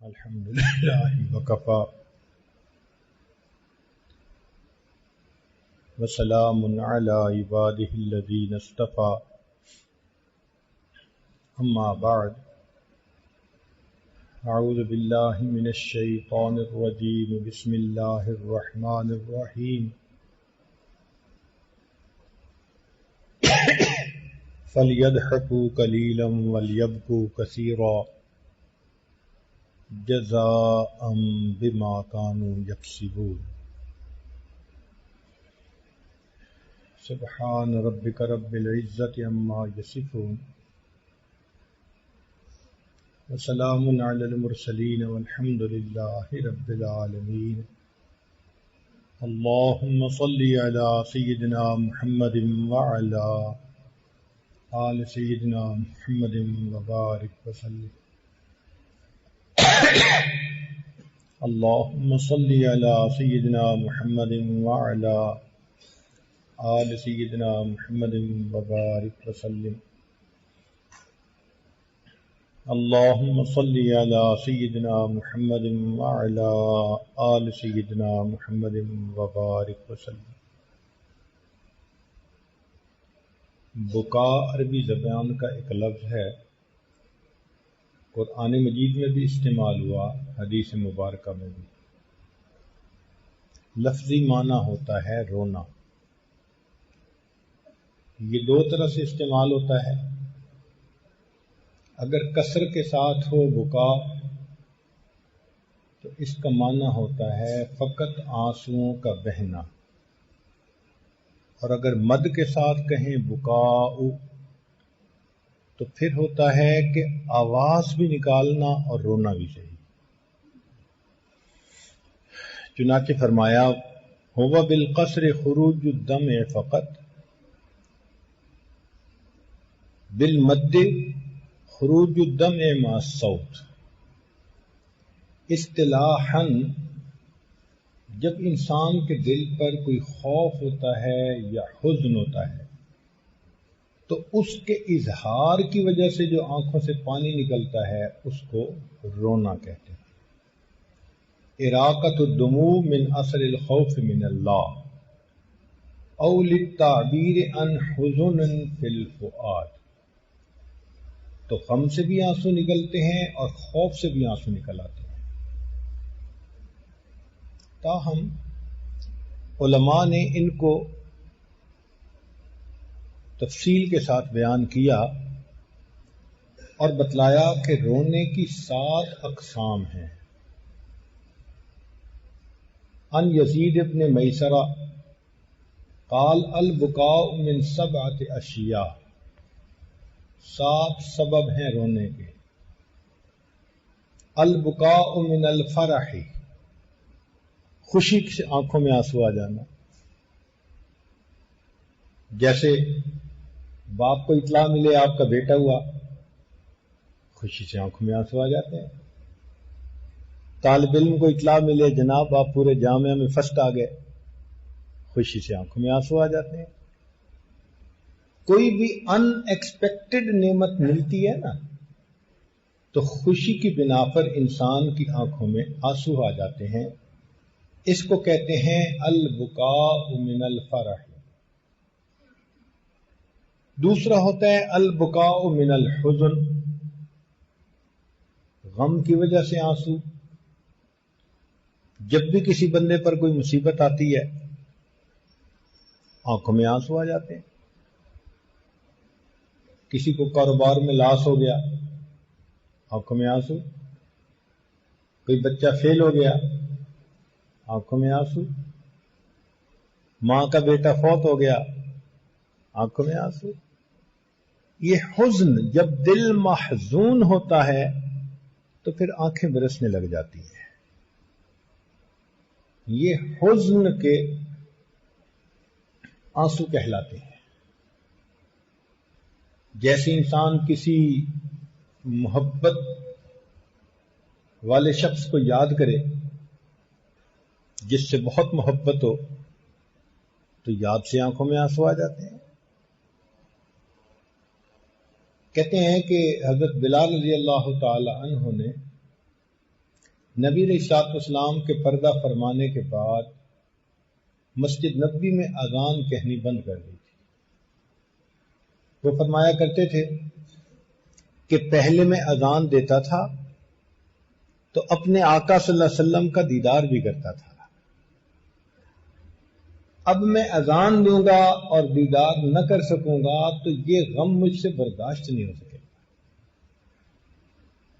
الحمد لله وكفى وسلام على عباده الذين اصطفى أما بعد أعوذ بالله من الشيطان الرجيم بسم الله الرحمن الرحيم فليضحكوا قليلا وليبكوا كثيرا جزاء بما كانوا يكسبون سبحان ربك رب العزة عما يصفون وسلام على المرسلين والحمد لله رب العالمين اللهم صل على سيدنا محمد وعلى آل سيدنا محمد وبارك وسلم اللهم صل على سيدنا محمد وعلى آل سيدنا محمد وبارك وسلم اللهم صل على سيدنا محمد وعلى آل سيدنا محمد وبارك وسلم. بکا عربی زبان کا ایک لفظ ہے، قرآن مجید میں بھی استعمال ہوا، حدیث مبارکہ میں بھی. لفظی معنی ہوتا ہے رونا. یہ دو طرح سے استعمال ہوتا ہے. اگر کسر کے ساتھ ہو بکا تو اس کا معنی ہوتا ہے فقط آنسوؤں کا بہنا، اور اگر مد کے ساتھ کہیں بکاؤ تو پھر ہوتا ہے کہ آواز بھی نکالنا اور رونا بھی صحیح. چنانچہ فرمایا ہوا بالقصر خروج الدم فقط بالمد خروج الدم مع الصوت. اصطلاحاً جب انسان کے دل پر کوئی خوف ہوتا ہے یا حزن ہوتا ہے تو اس کے اظہار کی وجہ سے جو آنکھوں سے پانی نکلتا ہے اس کو رونا کہتے ہیں. اراقۃ الدموع من اثر الخوف من اللہ او للتعبیر عن حزن فی الفؤاد. تو غم سے بھی آنسو نکلتے ہیں اور خوف سے بھی آنسو نکل آتے ہیں. تاہم علماء نے ان کو تفصیل کے ساتھ بیان کیا اور بتلایا کہ رونے کی 7 اقسام ہیں. ان یزید ابن میسرہ قال البکاء من 7 اشیاء. 7 سبب ہیں رونے کے. البکاء من الفرح، خوشی سے آنکھوں میں آنسو آ جانا. جیسے باپ کو اطلاع ملے آپ کا بیٹا ہوا، خوشی سے آنکھوں میں آنسو آ جاتے ہیں. طالب علم کو اطلاع ملے جناب آپ پورے جامعہ میں فرسٹ آ گئے، خوشی سے آنکھوں میں آنسو آ جاتے ہیں. کوئی بھی ان ایکسپیکٹڈ نعمت ملتی ہے نا تو خوشی کی بنا پر انسان کی آنکھوں میں آنسو آ جاتے ہیں. اس کو کہتے ہیں البکاء من الفرح. دوسرا ہوتا ہے البکاء من الحزن، غم کی وجہ سے آنسو. جب بھی کسی بندے پر کوئی مصیبت آتی ہے آنکھوں میں آنسو آ جاتے ہیں. کسی کو کاروبار میں لاس ہو گیا آنکھوں میں آنسو. کوئی بچہ فیل ہو گیا آنکھوں میں آنسو. ماں کا بیٹا فوت ہو گیا آنکھوں میں آنسو. یہ حزن، جب دل محزون ہوتا ہے تو پھر آنکھیں برسنے لگ جاتی ہیں. یہ حزن کے آنسو کہلاتے ہیں. جیسے انسان کسی محبت والے شخص کو یاد کرے جس سے بہت محبت ہو تو یاد سے آنکھوں میں آنسو آ جاتے ہیں. کہتے ہیں کہ حضرت بلال رضی اللہ تعالی عنہ نے نبی علیہ السلام کے پردہ فرمانے کے بعد مسجد نبوی میں اذان کہنی بند کر دی تھی۔ وہ فرمایا کرتے تھے کہ پہلے میں اذان دیتا تھا تو اپنے آقا صلی اللہ علیہ وسلم کا دیدار بھی کرتا تھا، اب میں اذان دوں گا اور دیدار نہ کر سکوں گا تو یہ غم مجھ سے برداشت نہیں ہو سکے گا۔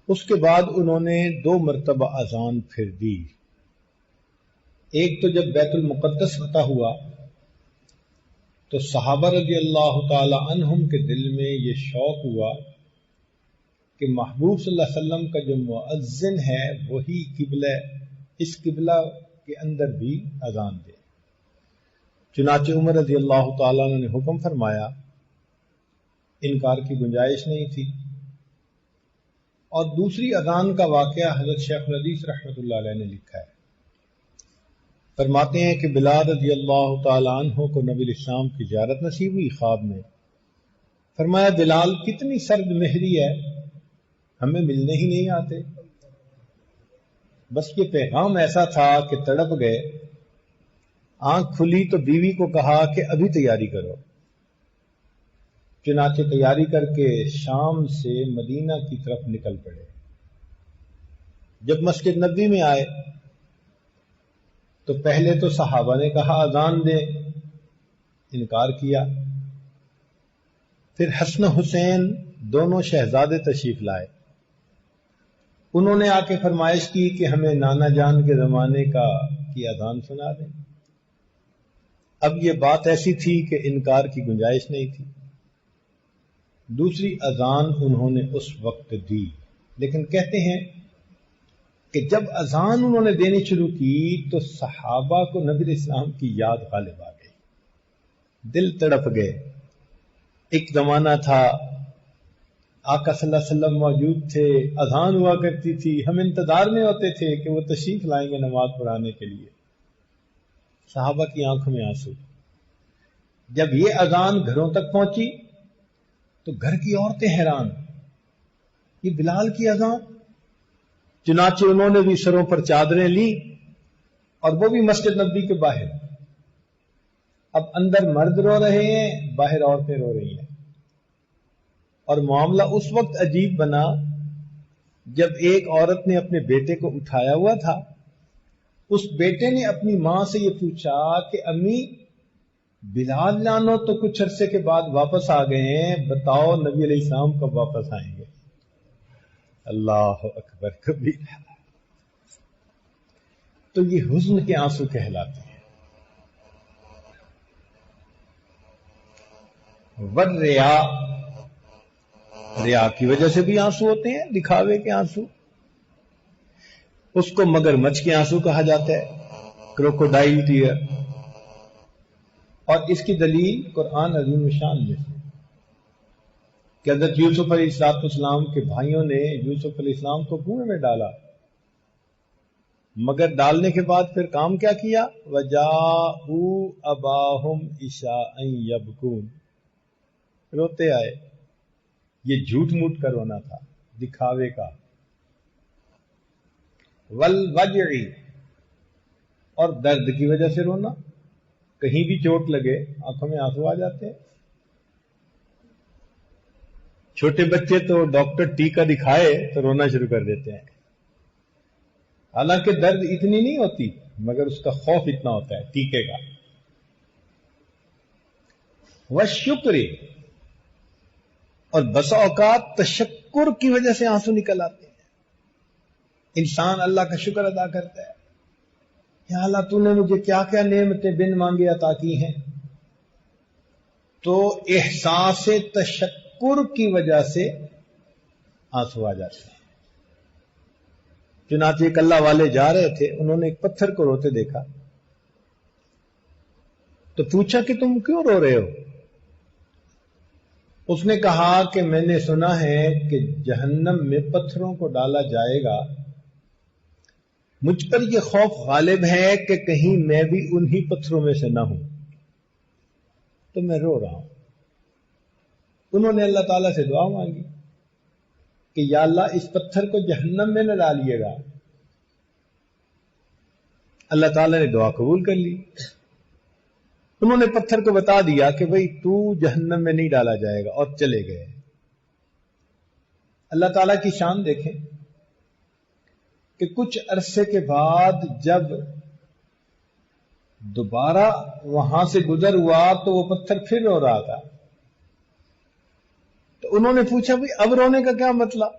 اس کے بعد انہوں نے 2 مرتبہ اذان پھر دی۔ ایک تو جب بیت المقدس فتح ہوا تو صحابہ رضی اللہ تعالی عنہم کے دل میں یہ شوق ہوا کہ محبوب صلی اللہ علیہ وسلم کا جو مؤذن ہے وہی قبلہ، اس قبلہ کے اندر بھی اذان دے۔ چنانچہ عمر رضی اللہ تعالیٰ عنہ نے حکم فرمایا، انکار کی گنجائش نہیں تھی۔ اور دوسری اذان کا واقعہ حضرت شیخ الحدیث رحمۃ اللہ علیہ نے لکھا ہے۔ فرماتے ہیں کہ بلال رضی اللہ تعالیٰ عنہ کو نبی الاسلام کی زیارت نصیب ہوئی خواب میں۔ فرمایا بلال کتنی سرد مہری ہے، ہمیں ملنے ہی نہیں آتے۔ بس یہ پیغام ایسا تھا کہ تڑپ گئے۔ آنکھ کھلی تو بیوی کو کہا کہ ابھی تیاری کرو۔ چنانچہ تیاری کر کے شام سے مدینہ کی طرف نکل پڑے۔ جب مسجد نبوی میں آئے تو پہلے تو صحابہ نے کہا اذان دے، انکار کیا۔ پھر حسن حسین دونوں شہزادے تشریف لائے، انہوں نے آ کے فرمائش کی کہ ہمیں نانا جان کے زمانے کی اذان سنا دیں۔ اب یہ بات ایسی تھی کہ انکار کی گنجائش نہیں تھی۔ دوسری اذان انہوں نے اس وقت دی، لیکن کہتے ہیں کہ جب اذان انہوں نے دینی شروع کی تو صحابہ کو نبی علیہ السلام کی یاد غالب آ گئی، دل تڑپ گئے۔ ایک زمانہ تھا آقا صلی اللہ علیہ وسلم موجود تھے، اذان ہوا کرتی تھی، ہم انتظار میں ہوتے تھے کہ وہ تشریف لائیں گے نماز پڑھانے کے لیے۔ صحابہ کی آنکھوں میں آنسو۔ جب یہ اذان گھروں تک پہنچی تو گھر کی عورتیں حیران، یہ بلال کی اذان؟ چنانچہ انہوں نے بھی سروں پر چادریں لی اور وہ بھی مسجد نبوی کے باہر۔ اب اندر مرد رو رہے ہیں، باہر عورتیں رو رہی ہیں۔ اور معاملہ اس وقت عجیب بنا جب ایک عورت نے اپنے بیٹے کو اٹھایا ہوا تھا، اس بیٹے نے اپنی ماں سے یہ پوچھا کہ امی بلال جانو تو کچھ عرصے کے بعد واپس آ گئے ہیں، بتاؤ نبی علیہ السلام کب واپس آئیں گے؟ اللہ اکبر کبیر۔ تو یہ حزن کے آنسو کہلاتے ہیں۔ والریا، ریا کی وجہ سے بھی آنسو ہوتے ہیں، دکھاوے کے آنسو۔ اس کو مگرمچھ کے آنسو کہا جاتا ہے، کروکوڈائل ٹیئر۔ اور اس کی دلیل قرآن عظیم الشان میں سے کہ حضرت یوسف علیہ السلام کے بھائیوں نے یوسف علیہ السلام کو کنویں میں ڈالا، مگر ڈالنے کے بعد پھر کام کیا کیا؟ وَجَاءُوا أَبَاهُمْ عِشَاءً يَبْكُونَ، روتے آئے۔ یہ جھوٹ موٹ کا رونا تھا، دکھاوے کا۔ وَالْوَجْعِ، اور درد کی وجہ سے رونا، کہیں بھی چوٹ لگے آنکھوں میں آنسو آ جاتے ہیں۔ چھوٹے بچے تو ڈاکٹر ٹیکا دکھائے تو رونا شروع کر دیتے ہیں، حالانکہ درد اتنی نہیں ہوتی مگر اس کا خوف اتنا ہوتا ہے ٹیکے کا۔ وَالشُّکْرِ، اور بسا اوقات تشکر کی وجہ سے آنسو نکل آتے ہیں۔ انسان اللہ کا شکر ادا کرتا ہے، یا اللہ تو نے مجھے کیا کیا نعمتیں بن مانگے عطا کی ہیں، تو احساس تشکر کی وجہ سے آنسو آ جاتے ہیں۔ چنانچہ ایک اللہ والے جا رہے تھے، انہوں نے ایک پتھر کو روتے دیکھا تو پوچھا کہ تم کیوں رو رہے ہو؟ اس نے کہا کہ میں نے سنا ہے کہ جہنم میں پتھروں کو ڈالا جائے گا، مجھ پر یہ خوف غالب ہے کہ کہیں میں بھی انہی پتھروں میں سے نہ ہوں، تو میں رو رہا ہوں۔ انہوں نے اللہ تعالیٰ سے دعا مانگی کہ یا اللہ اس پتھر کو جہنم میں نہ ڈالیے گا، اللہ تعالیٰ نے دعا قبول کر لی. انہوں نے پتھر کو بتا دیا کہ بھئی تو جہنم میں نہیں ڈالا جائے گا، اور چلے گئے. اللہ تعالیٰ کی شان دیکھیں کہ کچھ عرصے کے بعد جب دوبارہ وہاں سے گزر ہوا تو وہ پتھر پھر رو رہا تھا. تو انہوں نے پوچھا بھئی اب رونے کا کیا مطلب؟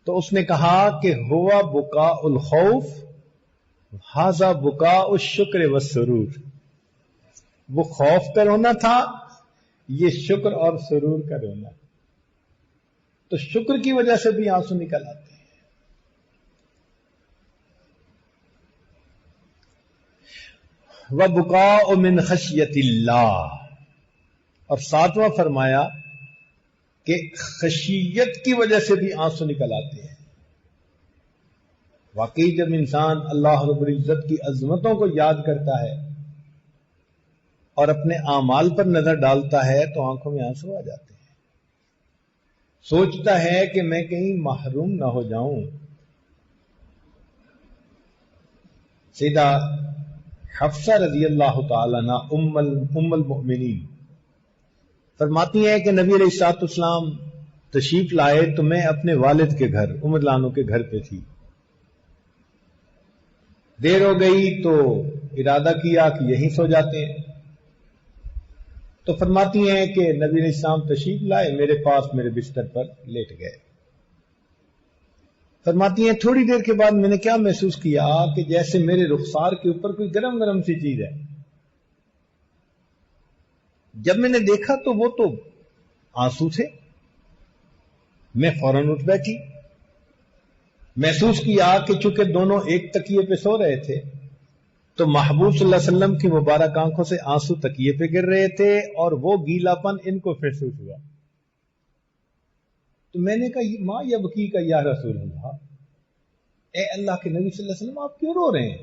تو اس نے کہا کہ ہوا بکاء الخوف ھذا بکاء الشکر والسرور. وہ خوف کا رونا تھا، یہ شکر اور سرور کا رونا. تو شکر کی وجہ سے بھی آنسو نکل آتے ہیں. وَبُكَاءُ مِنْ خَشْيَةِ اللَّهِ، اور ساتواں فرمایا کہ خشیت کی وجہ سے بھی آنسو نکل آتے ہیں. واقعی جب انسان اللہ رب العزت کی عظمتوں کو یاد کرتا ہے اور اپنے اعمال پر نظر ڈالتا ہے تو آنکھوں میں آنسو آ جاتے ہیں. سوچتا ہے کہ میں کہیں محروم نہ ہو جاؤں. سیدہ حفصہ رضی اللہ تعالی عنہ ام المؤمنین فرماتی ہیں کہ نبی علیہ الصلوۃ والسلام تشریف لائے تو میں اپنے والد کے گھر ام لانو کے گھر پہ تھی. دیر ہو گئی تو ارادہ کیا کہ یہیں سو جاتے ہیں. تو فرماتی ہیں کہ نبی علیہ السلام تشریف لائے، میرے پاس میرے بستر پر لیٹ گئے. فرماتی ہیں تھوڑی دیر کے بعد میں نے کیا محسوس کیا کہ جیسے میرے رخسار کے اوپر کوئی گرم گرم سی چیز ہے. جب میں نے دیکھا تو وہ تو آنسو تھے. میں فوراً اٹھ بیٹھی. محسوس کیا کہ چونکہ دونوں ایک تکیے پہ سو رہے تھے تو محبوب صلی اللہ علیہ وسلم کی مبارک آنکھوں سے آنسو تکیے پہ گر رہے تھے اور وہ گیلا پن ان کو محسوس ہوا. تو میں نے کہا ماں یبکی کا یا رسول اللہ، اے اللہ کے نبی صلی اللہ علیہ وسلم آپ کیوں رو رہے ہیں؟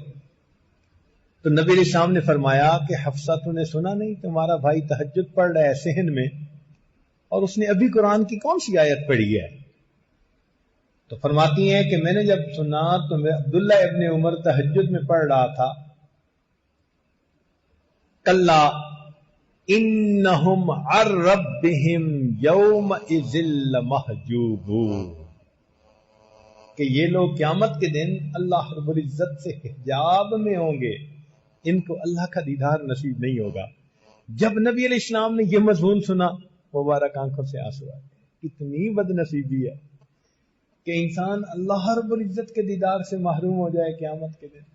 تو نبی علیہ السلام نے فرمایا کہ حفصہ تو نے سنا نہیں تمہارا بھائی تہجد پڑھ رہا ہے صحن میں، اور اس نے ابھی قرآن کی کون سی آیت پڑھی ہے؟ تو فرماتی ہیں کہ میں نے جب سنا تو عبداللہ ابن عمر تہجد میں پڑھ رہا تھا کلا انہم عن ربہم یومئذ لمحجوبون، کہ یہ لوگ قیامت کے دن اللہ رب العزت سے حجاب میں ہوں گے، ان کو اللہ کا دیدار نصیب نہیں ہوگا. جب نبی علیہ السلام نے یہ مضمون سنا مبارک آنکھوں سے آنسو آئے. کتنی بد نصیبی ہے کہ انسان اللہ رب العزت کے دیدار سے محروم ہو جائے قیامت کے دن.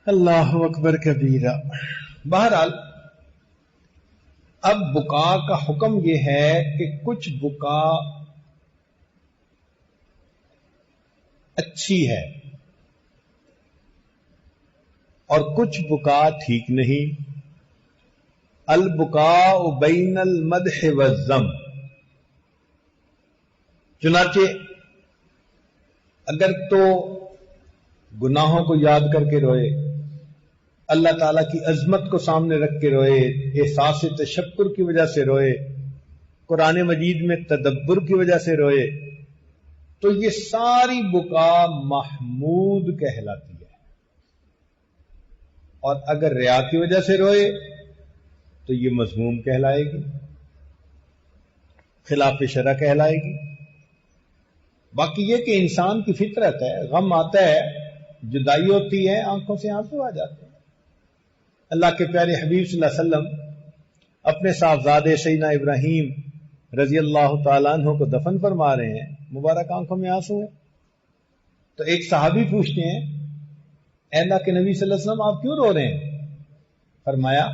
اللہ اکبر کبیرہ. بہرحال اب بکا کا حکم یہ ہے کہ کچھ بکا اچھی ہے اور کچھ بکا ٹھیک نہیں. البکاء بین المدح والذم، چنانچہ اگر تو گناہوں کو یاد کر کے روئے، اللہ تعالیٰ کی عظمت کو سامنے رکھ کے روئے، احساس تشکر کی وجہ سے روئے، قرآن مجید میں تدبر کی وجہ سے روئے، تو یہ ساری بکا محمود کہلاتی ہے. اور اگر ریا کی وجہ سے روئے تو یہ مذموم کہلائے گی، خلاف شرع کہلائے گی. باقی یہ کہ انسان کی فطرت ہے، غم آتا ہے، جدائی ہوتی ہے، آنکھوں سے آنسو آ جاتے ہیں. اللہ کے پیارے حبیب صلی اللہ علیہ وسلم اپنے صاحبزادے سیدنا ابراہیم رضی اللہ تعالیٰ عنہ کو دفن فرما رہے ہیں، مبارک آنکھوں میں آنسو ہیں. تو ایک صحابی پوچھتے ہیں اے اللہ کے نبی صلی اللہ علیہ وسلم آپ کیوں رو رہے ہیں؟ فرمایا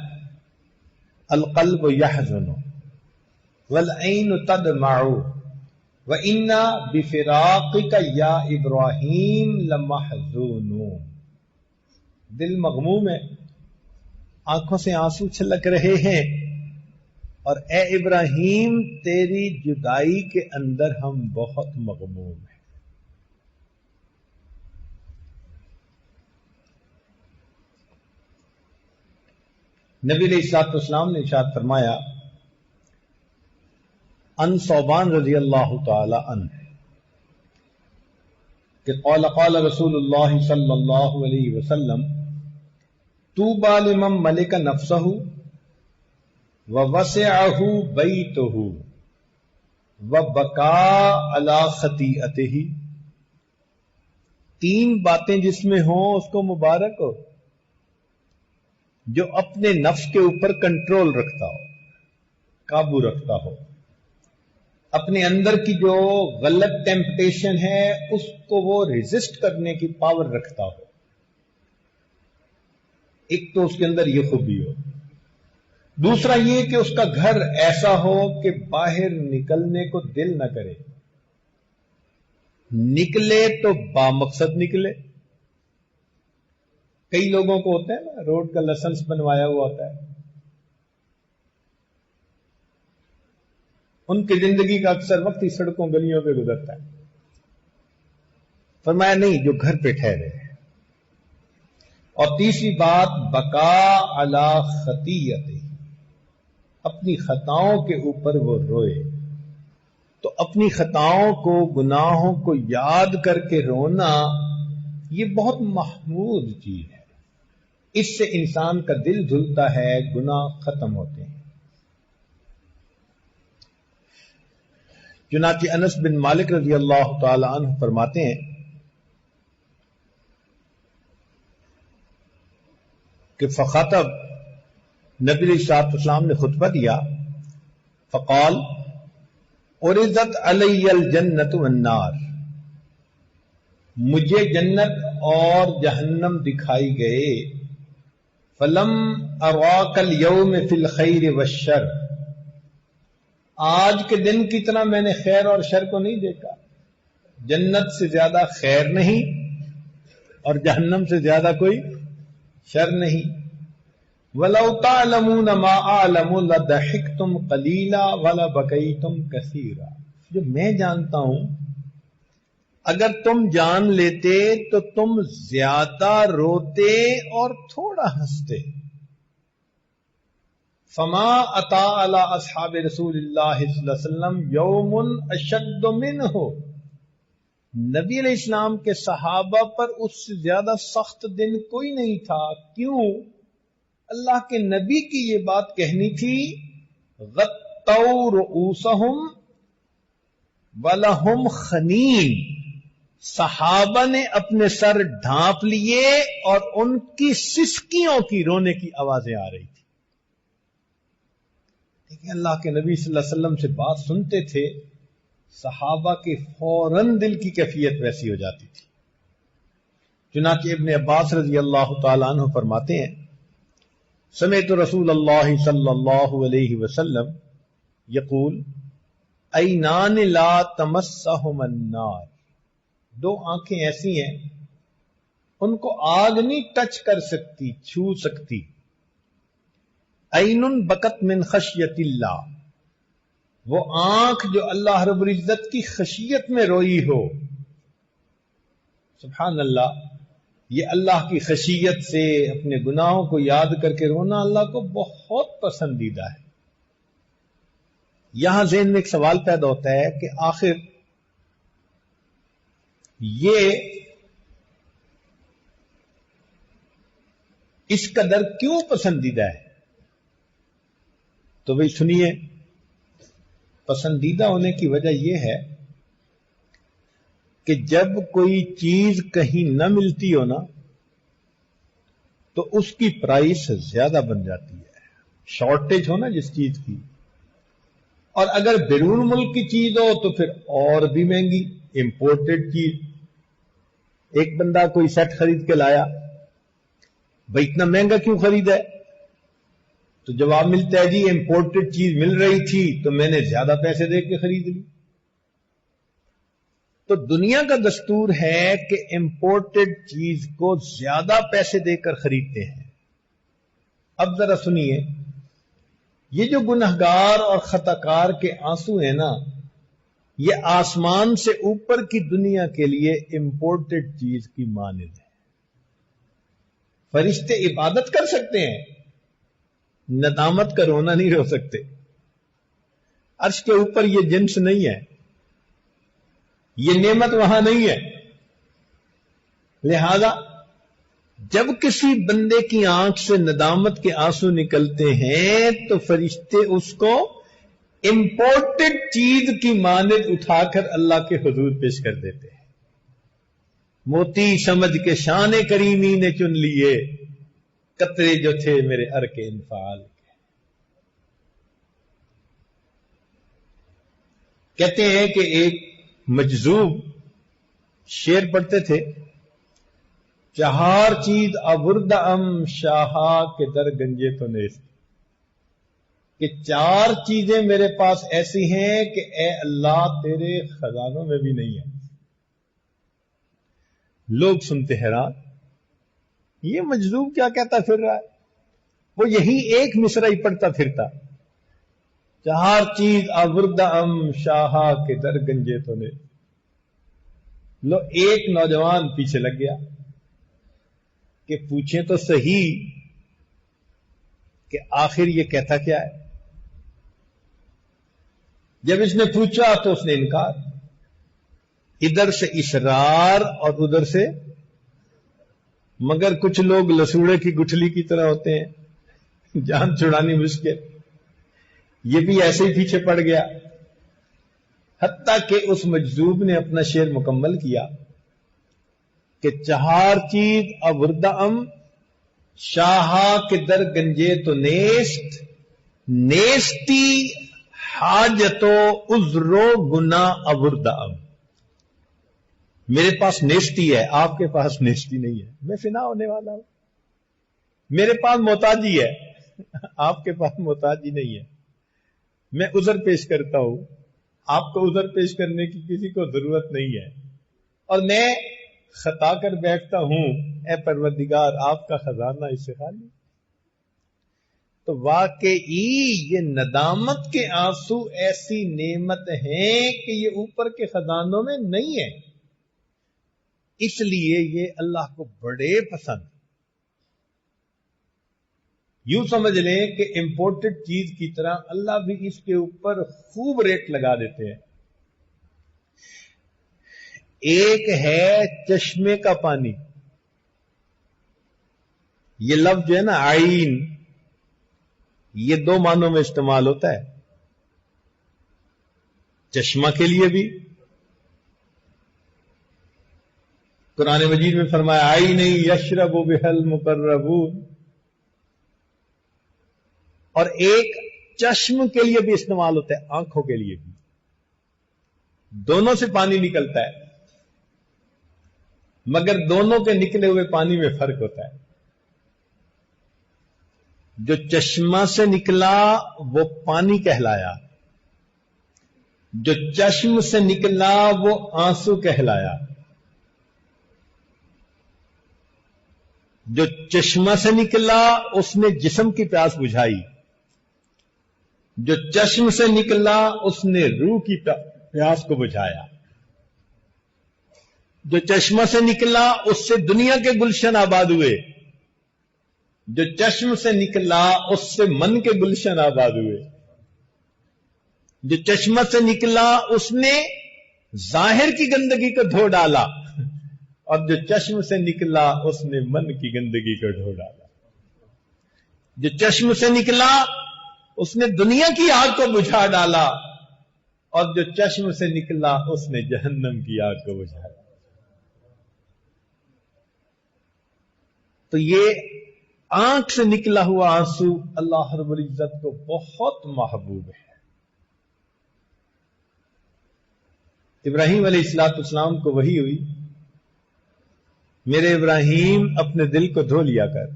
القلب یحزن والعین تدمع وَإِنَّا بِفِرَاقِكَ یا ابراہیم لَمَحْزُونُونَ. دل مغموم ہے، آنکھوں سے آنسو چھلک رہے ہیں، اور اے ابراہیم تیری جدائی کے اندر ہم بہت مغموم ہیں. نبی علیہ الصلوۃ والسلام نے ارشاد فرمایا ان ثوبان رضی اللہ تعالی عنہ کہ قال رسول اللہ صلی اللہ علیہ وسلم طوبى لمن ملک نفسہ ووسعہ بیتہ وبکا علی خطیئتہ. 3 باتیں جس میں ہوں اس کو مبارک ہو، جو اپنے نفس کے اوپر کنٹرول رکھتا ہو، قابو رکھتا ہو، اپنے اندر کی جو غلط ٹیمپٹیشن ہے اس کو وہ ریزسٹ کرنے کی پاور رکھتا ہو. ایک تو اس کے اندر یہ خوبی ہو. دوسرا یہ کہ اس کا گھر ایسا ہو کہ باہر نکلنے کو دل نہ کرے، نکلے تو بامقصد نکلے. کئی لوگوں کو ہوتا ہے نا، روڈ کا لائسنس بنوایا ہوا ہوتا ہے، ان کی زندگی کا اکثر وقت ہی سڑکوں گلیوں پہ گزرتا ہے. فرمایا نہیں، جو گھر پہ ٹھہرے. اور تیسری بات بقا علی خطیئتہ، اپنی خطاؤں کے اوپر وہ روئے. تو اپنی خطاؤں کو، گناہوں کو یاد کر کے رونا یہ بہت محمود چیز ہے. اس سے انسان کا دل دھلتا ہے، گناہ ختم ہوتے ہیں. چنانچہ انس بن مالک رضی اللہ تعالی عنہ فرماتے ہیں کہ فخطب، نبی علیہ الصلوۃ والسلام نے خطبہ دیا، فقال عرضت علی الجنت والنار، مجھے جنت اور جہنم دکھائی گئے. فلم اراک اليوم فی الخیر والشر، آج کے دن کی طرح میں نے خیر اور شر کو نہیں دیکھا. جنت سے زیادہ خیر نہیں اور جہنم سے زیادہ کوئی شر نہیں. وَلَوْ تَعْلَمُونَ مَا أَعْلَمُ لَضَحِكْتُمْ قَلِيلًا وَلَبَكَيْتُمْ كَثِيرًا. جو میں جانتا ہوں اگر تم جان لیتے تو تم زیادہ روتے اور تھوڑا ہنستے. فما اتا علی اصحاب رسول اللہ صلی اللہ علیہ وسلم یوم اشد منہ، نبی علیہ السلام کے صحابہ پر اس سے زیادہ سخت دن کوئی نہیں تھا. کیوں؟ اللہ کے نبی کی یہ بات کہنی تھی، غطوا رؤوسہم ولہم خنین، صحابہ نے اپنے سر ڈھانپ لیے اور ان کی سسکیوں کی رونے کی آوازیں آ رہی تھی. لیکن اللہ کے نبی صلی اللہ علیہ وسلم سے بات سنتے تھے، صحابہ کے فوراً دل کی کیفیت ویسی ہو جاتی تھی. چنانچہ ابن عباس رضی اللہ تعالیٰ عنہ فرماتے ہیں سمعت رسول اللہ صلی اللہ علیہ وسلم یقول عینان لا تمسہم النار، 2 آنکھیں ایسی ہیں ان کو آگ نہیں ٹچ کر سکتی، چھو سکتی. عین بکت من خشیت اللہ، وہ آنکھ جو اللہ رب العزت کی خشیت میں روئی ہو. سبحان اللہ، یہ اللہ کی خشیت سے اپنے گناہوں کو یاد کر کے رونا اللہ کو بہت پسندیدہ ہے. یہاں ذہن میں ایک سوال پیدا ہوتا ہے کہ آخر یہ اس قدر کیوں پسندیدہ ہے؟ تو بھئی سنیے، پسندیدہ ہونے کی وجہ یہ ہے کہ جب کوئی چیز کہیں نہ ملتی ہو نا تو اس کی پرائس زیادہ بن جاتی ہے. شارٹیج ہو نا جس چیز کی، اور اگر بیرون ملک کی چیز ہو تو پھر اور بھی مہنگی، امپورٹڈ چیز. ایک بندہ کوئی سیٹ خرید کے لایا، بھئی اتنا مہنگا کیوں خریدا ہے؟ تو جواب ملتا ہے جی امپورٹڈ چیز مل رہی تھی تو میں نے زیادہ پیسے دے کے خرید لی. تو دنیا کا دستور ہے کہ امپورٹڈ چیز کو زیادہ پیسے دے کر خریدتے ہیں. اب ذرا سنیے، یہ جو گنہگار اور خطاکار کے آنسو ہیں نا، یہ آسمان سے اوپر کی دنیا کے لیے امپورٹڈ چیز کی مانند ہے. فرشتے عبادت کر سکتے ہیں، ندامت کا رونا نہیں رو سکتے. عرش کے اوپر یہ جنس نہیں ہے، یہ نعمت وہاں نہیں ہے. لہذا جب کسی بندے کی آنکھ سے ندامت کے آنسو نکلتے ہیں تو فرشتے اس کو امپورٹڈ چیز کی مانند اٹھا کر اللہ کے حضور پیش کر دیتے ہیں. موتی سمجھ کے شان کریمی نے چن لیے قطرے جو تھے میرے ارک انفعال کے. کہتے ہیں کہ ایک مجذوب شعر پڑھتے تھے، چہار چیز ابرد ام شاہا کے در گنجے تو نیست، کہ چار چیزیں میرے پاس ایسی ہیں کہ اے اللہ تیرے خزانوں میں بھی نہیں ہیں. لوگ سنتے حیران، یہ مجذوب کیا کہتا پھر رہا ہے؟ وہ یہی ایک مصرع ہی پڑھتا پھرتا، چہار چیز ابرد ام شاہا کے در گنجے تو نیست. لو ایک نوجوان پیچھے لگ گیا کہ پوچھیں تو صحیح کہ آخر یہ کہتا کیا ہے. جب اس نے پوچھا تو اس نے انکار، ادھر سے اصرار اور ادھر سے، مگر کچھ لوگ لسوڑے کی گٹھلی کی طرح ہوتے ہیں، جان چھڑانی مشکل. یہ بھی ایسے ہی پیچھے پڑ گیا، حتیٰ کہ اس مجذوب نے اپنا شعر مکمل کیا کہ چہار چیز ابرد ام شاہا کے در گنجے تو نیست، نیستی حاجتو عذرو گنا ابرد ام. میرے پاس نیستی ہے، آپ کے پاس نیستی نہیں ہے. میں فنا ہونے والا ہوں. میرے پاس محتاجی ہے، آپ کے پاس محتاجی نہیں ہے. میں عذر پیش کرتا ہوں، آپ کو عذر پیش کرنے کی کسی کو ضرورت نہیں ہے. اور میں خطا کر بیٹھتا ہوں، اے پروردگار آپ کا خزانہ اس سے خالی. تو واقعی یہ ندامت کے آنسو ایسی نعمت ہیں کہ یہ اوپر کے خزانوں میں نہیں ہے، اس لیے یہ اللہ کو بڑے پسند. یوں سمجھ لیں کہ امپورٹڈ چیز کی طرح اللہ بھی اس کے اوپر خوب ریٹ لگا دیتے ہیں. ایک ہے چشمے کا پانی، یہ لفظ جو ہے نا عین، یہ دو معنوں میں استعمال ہوتا ہے. چشمہ کے لیے بھی قرآن مجید میں فرمایا عین یشرب بہل مقربون، اور ایک چشم کے لیے بھی استعمال ہوتا ہے، آنکھوں کے لیے بھی. دونوں سے پانی نکلتا ہے، مگر دونوں کے نکلے ہوئے پانی میں فرق ہوتا ہے. جو چشمہ سے نکلا وہ پانی کہلایا، جو چشم سے نکلا وہ آنسو کہلایا. جو چشمہ سے نکلا اس نے جسم کی پیاس بجھائی، جو چشم سے نکلا اس نے روح کی پیاس کو بجھایا. جو چشمہ سے نکلا اس سے دنیا کے گلشن آباد ہوئے، جو چشم سے نکلا اس سے من کے گلشن آباد ہوئے. جو چشمہ سے نکلا اس نے ظاہر کی گندگی کو دھو ڈالا، اور جو چشم سے نکلا اس نے من کی گندگی کو دھو ڈالا. جو چشم سے نکلا اس نے دنیا کی آگ کو بجھا ڈالا، اور جو چشم سے نکلا اس نے جہنم کی آگ کو بجھا ڈالا. تو یہ آنکھ سے نکلا ہوا آنسو اللہ رب العزت کو بہت محبوب ہے. ابراہیم علیہ السلام کو وحی ہوئی، میرے ابراہیم اپنے دل کو دھو لیا کر.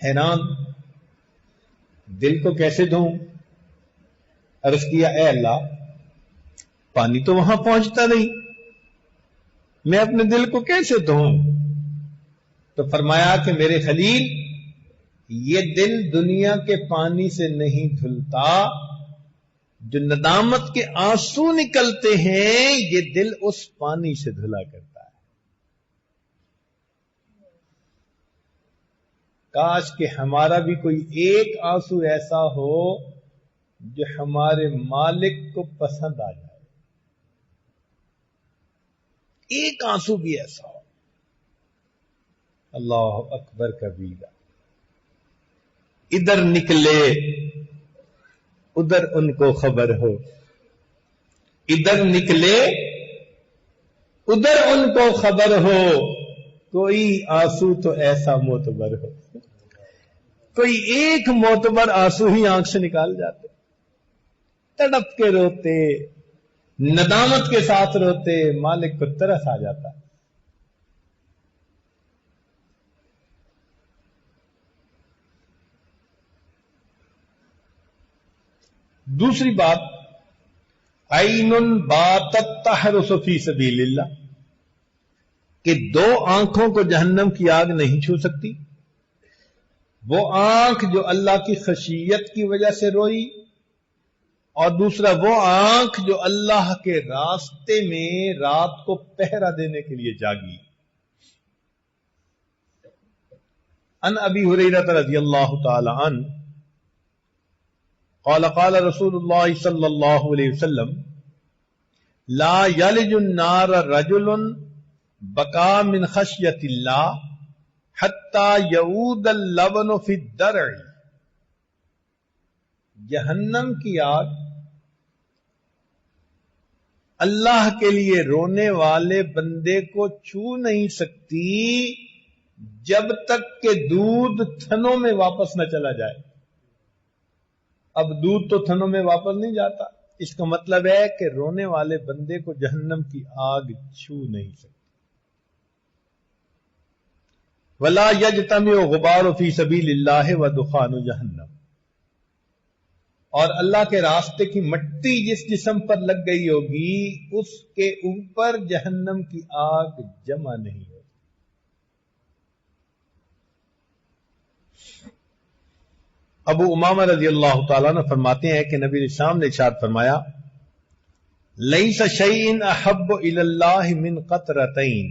حیران، دل کو کیسے دھوں؟ عرض کیا اے اللہ پانی تو وہاں پہنچتا نہیں، میں اپنے دل کو کیسے دھوں؟ تو فرمایا کہ میرے خلیل یہ دل دنیا کے پانی سے نہیں دھلتا، جو ندامت کے آنسو نکلتے ہیں یہ دل اس پانی سے دھلا کرتا ہے. کاش کہ ہمارا بھی کوئی ایک آنسو ایسا ہو جو ہمارے مالک کو پسند آ جائے. ایک آنسو بھی ایسا ہو. اللہ اکبر کبیرہ. ادھر نکلے ادھر ان کو خبر ہو، ادھر نکلے ادھر ان کو خبر ہو، کوئی آنسو تو ایسا معتبر ہو. کوئی ایک معتبر آنسو ہی آنکھ سے نکال جاتے، تڑپ کے روتے، ندامت کے ساتھ روتے، مالک کو ترس آ جاتا. دوسری بات، عین باتت تحرس فی سبیل اللہ، کہ دو آنکھوں کو جہنم کی آگ نہیں چھو سکتی. وہ آنکھ جو اللہ کی خشیت کی وجہ سے روئی، اور دوسرا وہ آنکھ جو اللہ کے راستے میں رات کو پہرا دینے کے لیے جاگی. ان ابی ہریرہ رضی اللہ تعالی عنہ قال قال رسول اللہ صلی اللہ علیہ وسلم لا یلج النار رجل بکا من خشیت اللہ حتی یعود اللبن فی الدرع. جہنم کی آگ اللہ کے لیے رونے والے بندے کو چھو نہیں سکتی جب تک کہ دودھ تھنوں میں واپس نہ چلا جائے. اب دودھ تو تھنوں میں واپس نہیں جاتا، اس کا مطلب ہے کہ رونے والے بندے کو جہنم کی آگ چھو نہیں سکتی. ولا یجتمع غبار فی سبیل اللہ ودخان جہنم، اور اللہ کے راستے کی مٹی جس جسم پر لگ گئی ہوگی اس کے اوپر جہنم کی آگ جمع نہیں ہوگی. ابو امامہ رضی اللہ تعالیٰ نے فرماتے ہیں کہ نبی اسلام نے ارشاد فرمایا لیس شیء احب الی اللہ من قطرتین،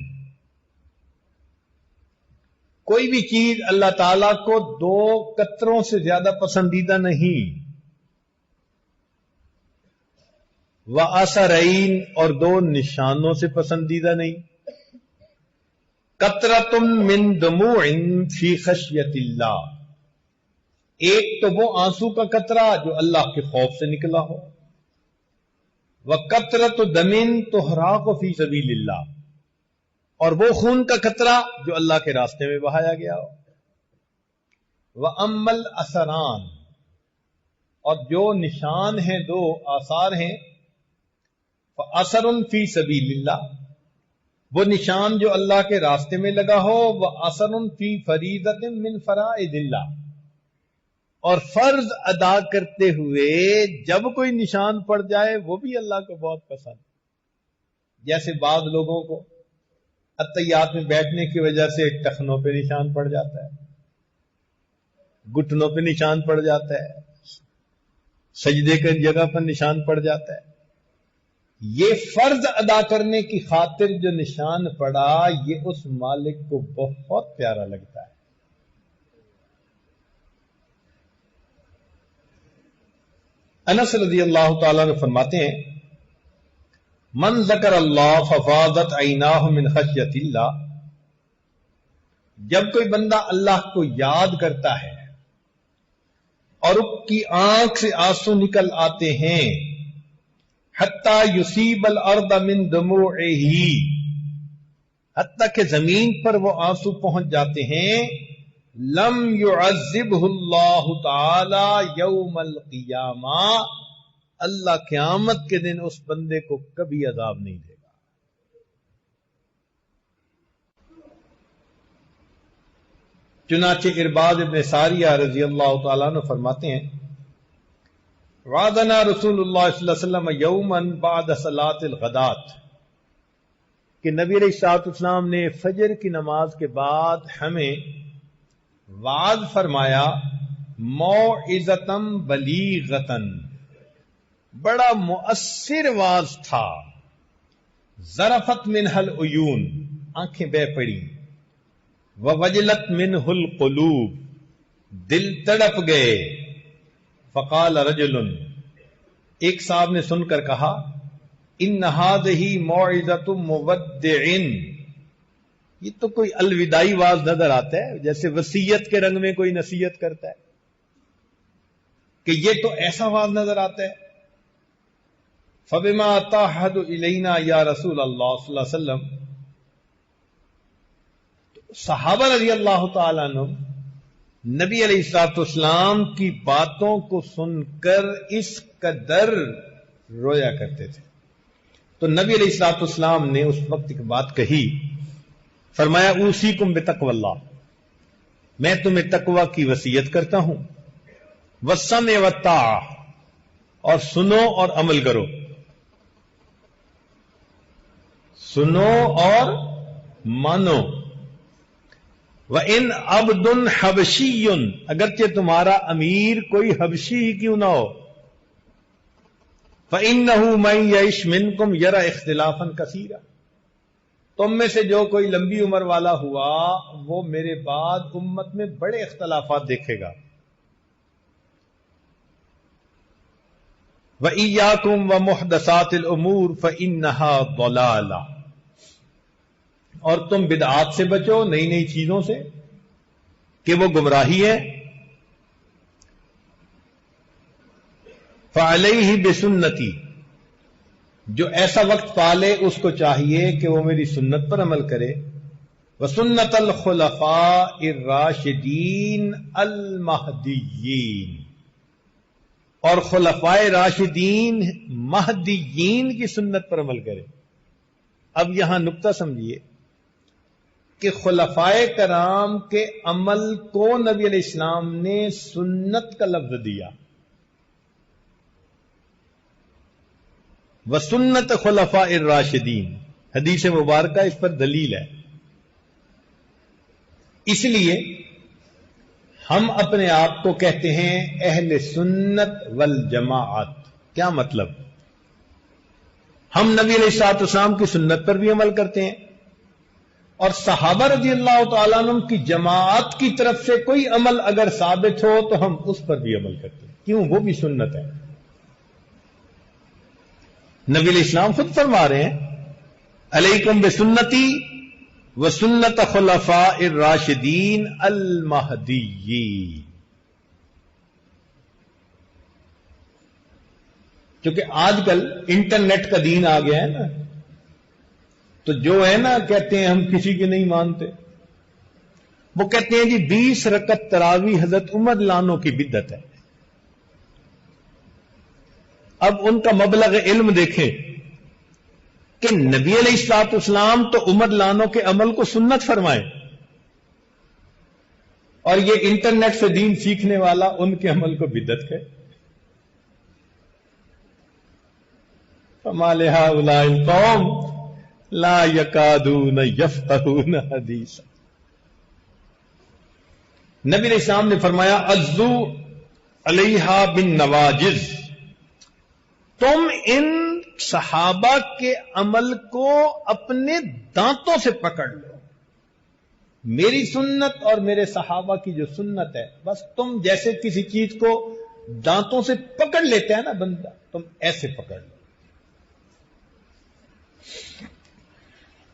کوئی بھی چیز اللہ تعالیٰ کو دو قطروں سے زیادہ پسندیدہ نہیں. وَأَثَرَيْن، اور دو نشانوں سے پسندیدہ نہیں. قطرۃ من دموع فی خشیت اللہ، ایک تو وہ آنسو کا قطرہ جو اللہ کے خوف سے نکلا ہو. وَقَطْرَةُ دَمٍ تُحْرَقُ فِي سَبِيلِ اللَّهِ، اور وہ خون کا قطرہ جو اللہ کے راستے میں بہایا گیا ہو. وَأَمَّا الْأَثَرَانِ، اور جو نشان ہیں، دو آثار ہیں، فَأَثَرٌ فِي سَبِيلِ اللَّهِ، وہ نشان جو اللہ کے راستے میں لگا ہو. وَأَثَرٌ فِي فَرِيضَةٍ مِّن فَرَائِضِ اللَّهِ، اور فرض ادا کرتے ہوئے جب کوئی نشان پڑ جائے وہ بھی اللہ کو بہت پسند. جیسے بعض لوگوں کو اتحیات میں بیٹھنے کی وجہ سے ٹخنوں پہ نشان پڑ جاتا ہے، گھٹنوں پہ نشان پڑ جاتا ہے، سجدے کی جگہ پر نشان پڑ جاتا ہے. یہ فرض ادا کرنے کی خاطر جو نشان پڑا، یہ اس مالک کو بہت پیارا لگتا ہے. انس رضی اللہ تعالیٰ نے فرماتے ہیں من ذکر اللہ ففاضت عیناہ من خشیت اللہ، جب کوئی بندہ اللہ کو یاد کرتا ہے اور اس کی آنکھ سے آنسو نکل آتے ہیں، حتی یصیب الارض من دموعہ، حتی کہ زمین پر وہ آنسو پہنچ جاتے ہیں. لم يعذبہ اللہ تعالی یوم القیامہ، اللہ قیامت کے دن اس بندے کو کبھی عذاب نہیں دے گا. چنانچہ ارباز ابن ساریہ رضی اللہ تعالیٰ عنہ فرماتے ہیں وعدنا رسول اللہ صلی اللہ علیہ وسلم یوما بعد صلاۃ الغداۃ، کہ نبی علیہ الصلوۃ والسلام نے فجر کی نماز کے بعد ہمیں وعظ فرمایا، موعظۃ بلیغۃ، بڑا مؤثر وعظ تھا. ذرفت منہ العیون، آنکھیں بہہ پڑی. ووجلت منہ القلوب، دل تڑپ گئے. فقال رجل، ایک صاحب نے سن کر کہا ان هذه موعظۃ مودع، یہ تو کوئی الوداعی واز نظر آتا ہے، جیسے وصیت کے رنگ میں کوئی نصیحت کرتا ہے، کہ یہ تو ایسا واز نظر آتا ہے۔ فبما تعهد الینا یا رسول اللہ صلی اللہ علیہ وسلم، صحابہ رضی اللہ تعالیٰ عنہ نبی علیہ الصلوۃ والسلام کی باتوں کو سن کر اس قدر رویا کرتے تھے۔ تو نبی علیہ الصلوۃ والسلام نے اس وقت ایک بات کہی، فرمایا اوصیکم بتقوی اللہ، میں تمہیں تقوی کی وصیت کرتا ہوں، والسمع والطاعہ، اور سنو اور عمل کرو، سنو اور مانو، وَإِنْ عَبْدٌ حَبْشِيٌّ، اگرچہ تمہارا امیر کوئی حبشی ہی کیوں نہ ہو، فَإِنَّهُ مَن يَعِشْ مِنْكُمْ يَرَى اخْتِلَافًا كَثِيرًا، تم میں سے جو کوئی لمبی عمر والا ہوا وہ میرے بعد امت میں بڑے اختلافات دیکھے گا۔ وَإِيَّاكُمْ وَمُحْدَثَاتِ الْأُمُورِ فَإِنَّهَا ضَلَالَةٌ، اور تم بدعات سے بچو، نئی نئی چیزوں سے، کہ وہ گمراہی ہے۔ فَعَلَيْهِ بِسُنَّتِي، جو ایسا وقت پالے اس کو چاہیے کہ وہ میری سنت پر عمل کرے، وَسُنَّةَ الْخُلَفَاءِ الرَّاشِدِينَ الْمَهْدِيِّينَ، اور خلفائے راشدین مہدیین کی سنت پر عمل کرے۔ اب یہاں نقطہ سمجھیے کہ خلفائے کرام کے عمل کو نبی علیہ السلام نے سنت کا لفظ دیا، وسنت خلفاء الراشدین، حدیث مبارکہ اس پر دلیل ہے۔ اس لیے ہم اپنے آپ کو کہتے ہیں اہل سنت والجماعت۔ کیا مطلب؟ ہم نبی علیہ الصلوۃ والسلام کی سنت پر بھی عمل کرتے ہیں، اور صحابہ رضی اللہ تعالیٰ عنہ کی جماعت کی طرف سے کوئی عمل اگر ثابت ہو تو ہم اس پر بھی عمل کرتے ہیں، کیوں؟ وہ بھی سنت ہے۔ نبی علیہ السلام خود فرما رہے ہیں علیکم بسنتی وسنت خلفاء الراشدین المہدیین، کیونکہ آج کل انٹرنیٹ کا دین آ گیا ہے نا، تو جو ہے نا کہتے ہیں ہم کسی کی نہیں مانتے، وہ کہتے ہیں جی 20 رکعت تراویح حضرت عمر لانو کی بدعت ہے۔ اب ان کا مبلغ علم دیکھیں کہ نبی علیہ الصلوۃ والسلام تو عمر لانو کے عمل کو سنت فرمائے، اور یہ انٹرنیٹ سے دین سیکھنے والا ان کے عمل کو بدعت کہے۔ فما لہؤلاء القوم لا یکادون یفقہون حدیثا، نبی علیہ السلام نے فرمایا عضو علیہا بالنواجذ، تم ان صحابہ کے عمل کو اپنے دانتوں سے پکڑ لو۔ میری سنت اور میرے صحابہ کی جو سنت ہے، بس تم جیسے کسی چیز کو دانتوں سے پکڑ لیتا ہے نا بندہ، تم ایسے پکڑ لو۔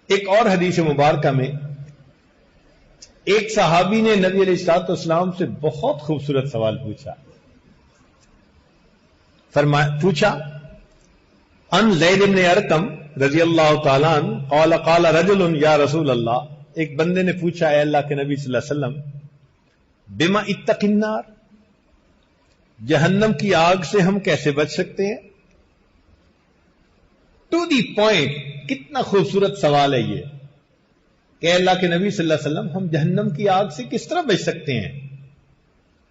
ایک اور حدیث مبارکہ میں ایک صحابی نے نبی علیہ الصلوۃ والسلام سے بہت خوبصورت سوال پوچھا، پوچھا ان زید بن ارقم رضی اللہ تعالیٰ عنہ قال قال رجل یا رسول اللہ، ایک بندے نے پوچھا اے اللہ کے نبی صلی اللہ علیہ وسلم بما اتق النار، جہنم کی آگ سے ہم کیسے بچ سکتے ہیں؟ ٹو دی پوائنٹ، کتنا خوبصورت سوال ہے یہ کہ اللہ کے نبی صلی اللہ علیہ وسلم ہم جہنم کی آگ سے کس طرح بچ سکتے ہیں؟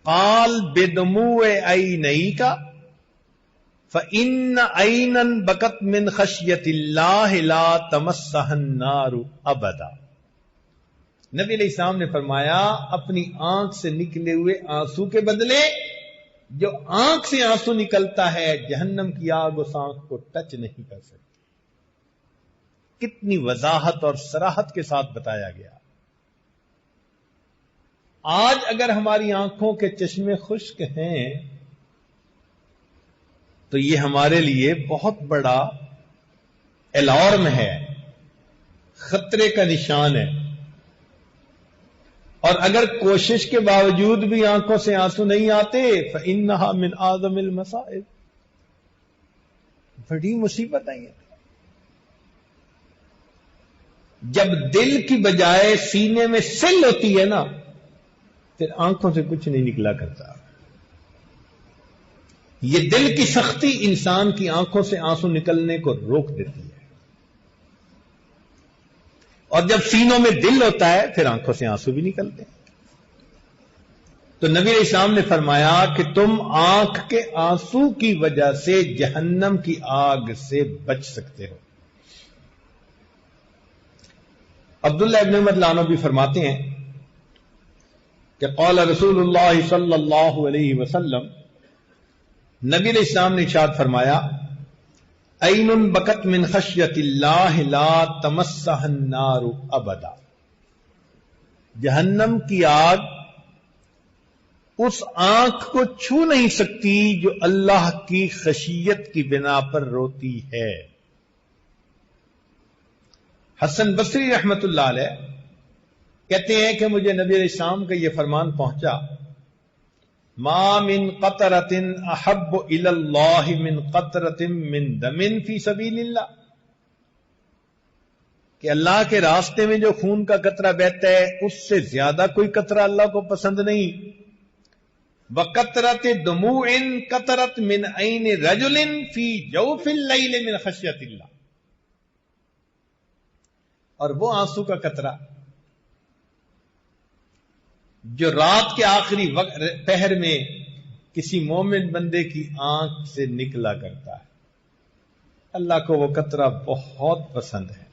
قال بدموع عینیک فإن عینا بکت من خشیت اللہ لا تمسها النار ابدا، نبی علیہ السلام نے فرمایا اپنی آنکھ سے نکلے ہوئے آنسو کے بدلے جو آنکھ سے آنسو نکلتا ہے جہنم کی آگ اس آنکھ کو ٹچ نہیں کر سکتی۔ کتنی وضاحت اور صراحت کے ساتھ بتایا گیا۔ آج اگر ہماری آنکھوں کے چشمے خشک ہیں تو یہ ہمارے لیے بہت بڑا الارم ہے، خطرے کا نشان ہے، اور اگر کوشش کے باوجود بھی آنکھوں سے آنسو نہیں آتے فإنها من اعظم المصائب، بڑی مصیبت آئی ہے۔ جب دل کی بجائے سینے میں سل ہوتی ہے نا، پھر آنکھوں سے کچھ نہیں نکلا کرتا۔ یہ دل کی سختی انسان کی آنکھوں سے آنسو نکلنے کو روک دیتی ہے، اور جب سینوں میں دل ہوتا ہے پھر آنکھوں سے آنسو بھی نکلتے ہیں۔ تو نبی علیہ السلام نے فرمایا کہ تم آنکھ کے آنسو کی وجہ سے جہنم کی آگ سے بچ سکتے ہو۔ عبداللہ ابن عمر رضی اللہ عنہ بھی فرماتے ہیں کہ قال رسول اللہ صلی اللہ علیہ وسلم، نبی علیہ السلام نے ارشاد فرمایا، عین بکت من خشیت اللہ لا تمسہ النار ابدا، جہنم کی آگ اس آنکھ کو چھو نہیں سکتی جو اللہ کی خشیت کی بنا پر روتی ہے۔ حسن بصری رحمت اللہ علیہ کہتے ہیں کہ مجھے نبی علیہ السلام کا یہ فرمان پہنچا، ما من قطرۃ احب الی اللہ من قطرۃ من دم فی سبیل اللہ، کہ اللہ کے راستے میں جو خون کا قطرہ بہتا ہے اس سے زیادہ کوئی قطرہ اللہ کو پسند نہیں۔ وَقَطْرَةِ دُمُوعٍ قَطَرَتْ مِنْ عَيْنِ رَجُلٍ فِي جَوْفِ اللَّيْلِ مِنْ خَشْيَةِ اللَّهِ، اور وہ آنسو کا قطرہ جو رات کے آخری پہر میں کسی مومن بندے کی آنکھ سے نکلا کرتا ہے، اللہ کو وہ قطرہ بہت پسند ہے۔